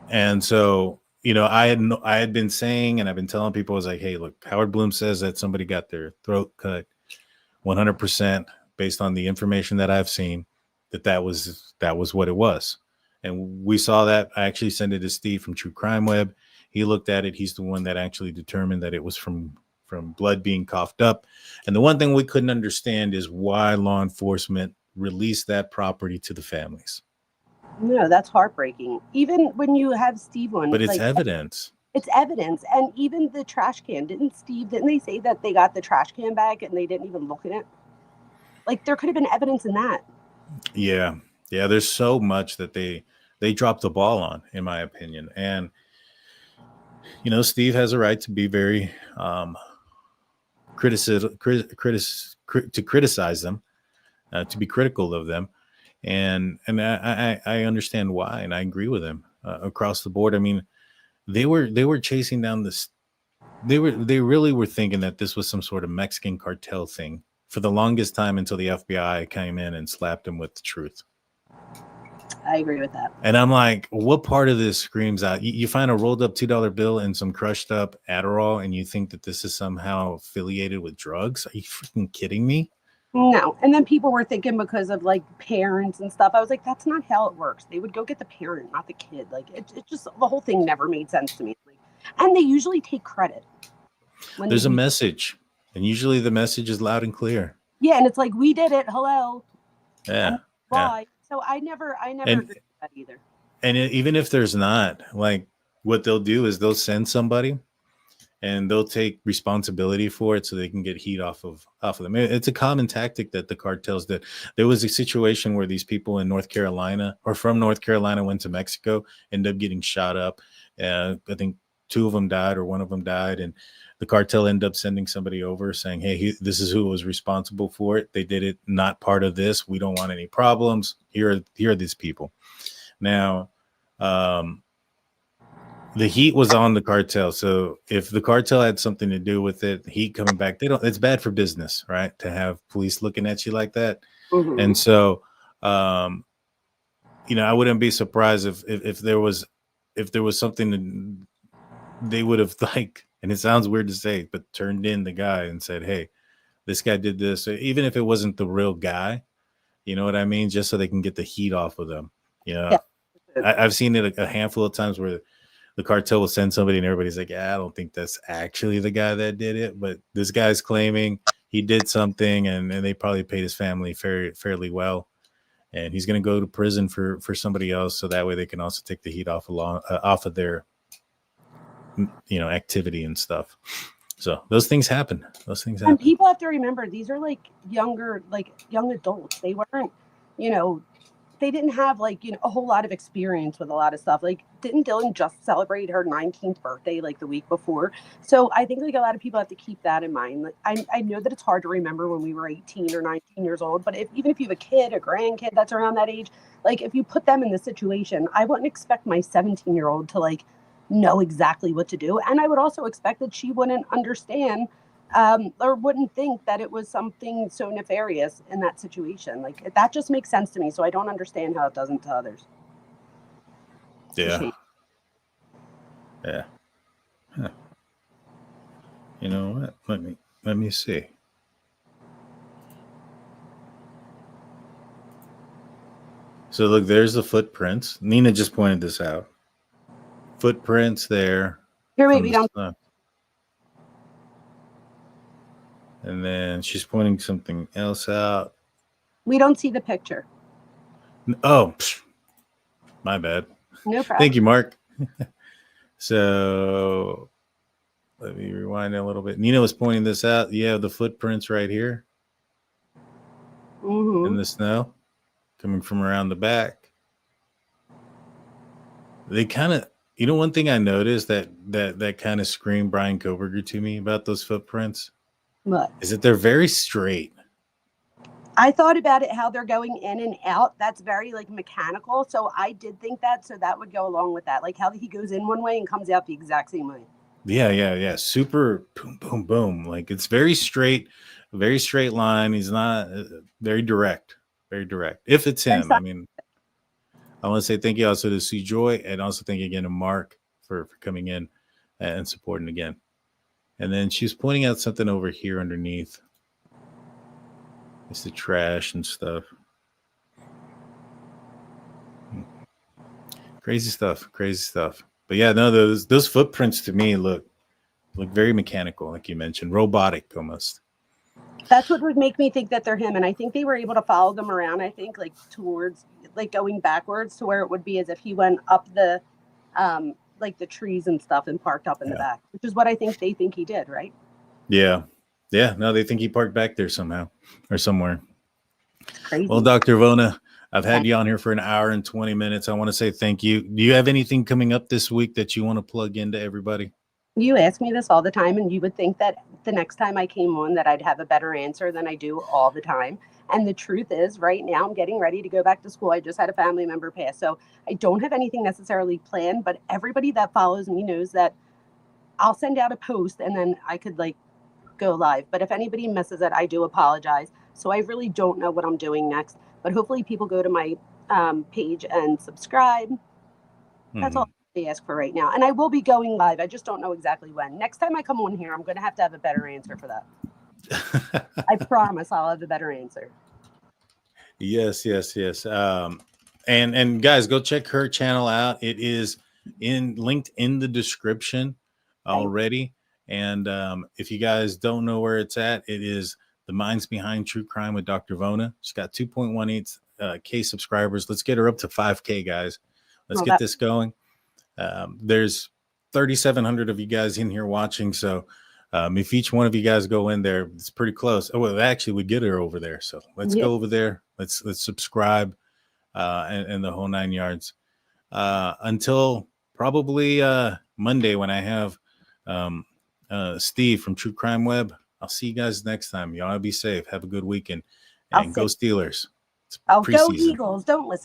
And so, you know, I had been saying, and I've been telling people, I was like, hey, look, Howard Bloom says that somebody got their throat cut 100% based on the information that I've seen, that was what it was. And we saw that. I actually sent it to Steve from True Crime Web. He looked at it. He's the one that actually determined that it was from blood being coughed up. And the one thing we couldn't understand is why law enforcement released that property to the families. No, that's heartbreaking. Even when you have Steve on, but it's evidence. It's evidence. And even the trash can, didn't they say that they got the trash can back and they didn't even look at it? Like, there could have been evidence in that. Yeah. There's so much that they dropped the ball on, in my opinion. And Steve has a right to be very to criticize them, to be critical of them, and I understand why, and I agree with him across the board. I mean, they were chasing down this. They really were thinking that this was some sort of Mexican cartel thing for the longest time, until the FBI came in and slapped him with the truth. I agree with that. And I'm like, what part of this screams out? You find a rolled up $2 bill and some crushed up Adderall, and you think that this is somehow affiliated with drugs? Are you freaking kidding me? No. And then people were thinking because of like parents and stuff. I was like, that's not how it works. They would go get the parent, not the kid. Like, it just, the whole thing never made sense to me. And they usually take credit. There's a message, and usually the message is loud and clear. Yeah. And it's like, we did it. Hello. Yeah. Why? So I never agree with that either. And even if there's not, like, what they'll do is they'll send somebody and they'll take responsibility for it so they can get heat off of them. It's a common tactic that the cartels did. There was a situation where these people in North Carolina, or from North Carolina, went to Mexico, ended up getting shot up. I think 2 of them died, or 1 of them died. And the cartel ended up sending somebody over saying, hey, this is who was responsible for it. They did it, not part of this. We don't want any problems. Here are these people. Now, the heat was on the cartel. So if the cartel had something to do with it, heat coming back, it's bad for business, right? To have police looking at you like that. Mm-hmm. And so, I wouldn't be surprised if there was something they would have, like, and it sounds weird to say, but turned in the guy and said, hey, this guy did this. Even if it wasn't the real guy, you know what I mean? Just so they can get the heat off of them. Yeah. I've seen it a handful of times where the cartel will send somebody and everybody's like, yeah, I don't think that's actually the guy that did it. But this guy's claiming he did something, and they probably paid his family fairly well. And he's going to go to prison for somebody else. So that way they can also take the heat off of their activity and stuff. So those things happen. And people have to remember, these are like young adults. They weren't, they didn't have a whole lot of experience with a lot of stuff. Like, didn't Dylan just celebrate her 19th birthday like the week before? So I think a lot of people have to keep that in mind. Like, I know that it's hard to remember when we were 18 or 19 years old, but even if you have a kid, a grandkid that's around that age, like, if you put them in this situation, I wouldn't expect my 17-year-old to know exactly what to do. And I would also expect that she wouldn't understand or wouldn't think that it was something so nefarious in that situation. Like, that just makes sense to me. So I don't understand how it doesn't to others. Yeah. Yeah. Huh. You know what? Let me see. So look, there's the footprints. Nina just pointed this out. Footprints there. Here, wait, we don't. And then she's pointing something else out. We don't see the picture. Oh, my bad. No problem. Thank you, Mark. So let me rewind a little bit. Nina was pointing this out. You have the footprints right here in the snow coming from around the back. They kind of, one thing I noticed that kind of screamed Bryan Kohberger to me about those footprints. What? Is that they're very straight. I thought about it, how they're going in and out. That's very mechanical. So I did think that. So that would go along with that. Like how he goes in one way and comes out the exact same way. Yeah. Super boom, boom, boom. Like, it's very straight line. He's not very direct. If it's him, I mean, I want to say thank you also to Sue Joy, and also thank you again to Mark for coming in and supporting again. And then she's pointing out something over here underneath. It's the trash and stuff. Crazy stuff. But yeah, no, those footprints to me look very mechanical, like you mentioned, robotic almost. That's what would make me think that they're him. And I think they were able to follow them around, I think, like towards, like going backwards to where it would be as if he went up the, like the trees and stuff and parked up in the back, which is what I think they think he did, right? Yeah. Yeah. No, they think he parked back there somehow or somewhere. It's crazy. Well, Dr. Vona, I've had you on here for an hour and 20 minutes. I want to say thank you. Do you have anything coming up this week that you want to plug into everybody? You ask me this all the time, and you would think that the next time I came on that I'd have a better answer than I do all the time. And the truth is, right now I'm getting ready to go back to school. I just had a family member pass, so I don't have anything necessarily planned, but everybody that follows me knows that I'll send out a post and then I could like go live. But if anybody misses it, I do apologize. So I really don't know what I'm doing next, but hopefully people go to my page and subscribe. That's all they ask for right now. And I will be going live. I just don't know exactly when. Next time I come on here, I'm going to have a better answer for that. I promise I'll have a better answer. Yes. And guys, go check her channel out. It is linked in the description already. And if you guys don't know where it's at, it is The Minds Behind True Crime with Dr. Vona. She's got 2.18K subscribers. Let's get her up to 5K, guys. Let's get this going. There's 3,700 of you guys in here watching. So if each one of you guys go in there, it's pretty close. Oh, well, actually, we get her over there. So let's go over there. Let's subscribe and the whole 9 yards. Until probably Monday when I have Steve from True Crime Web. I'll see you guys next time. Y'all be safe. Have a good weekend. And go Steelers. I'll go Eagles. Don't listen.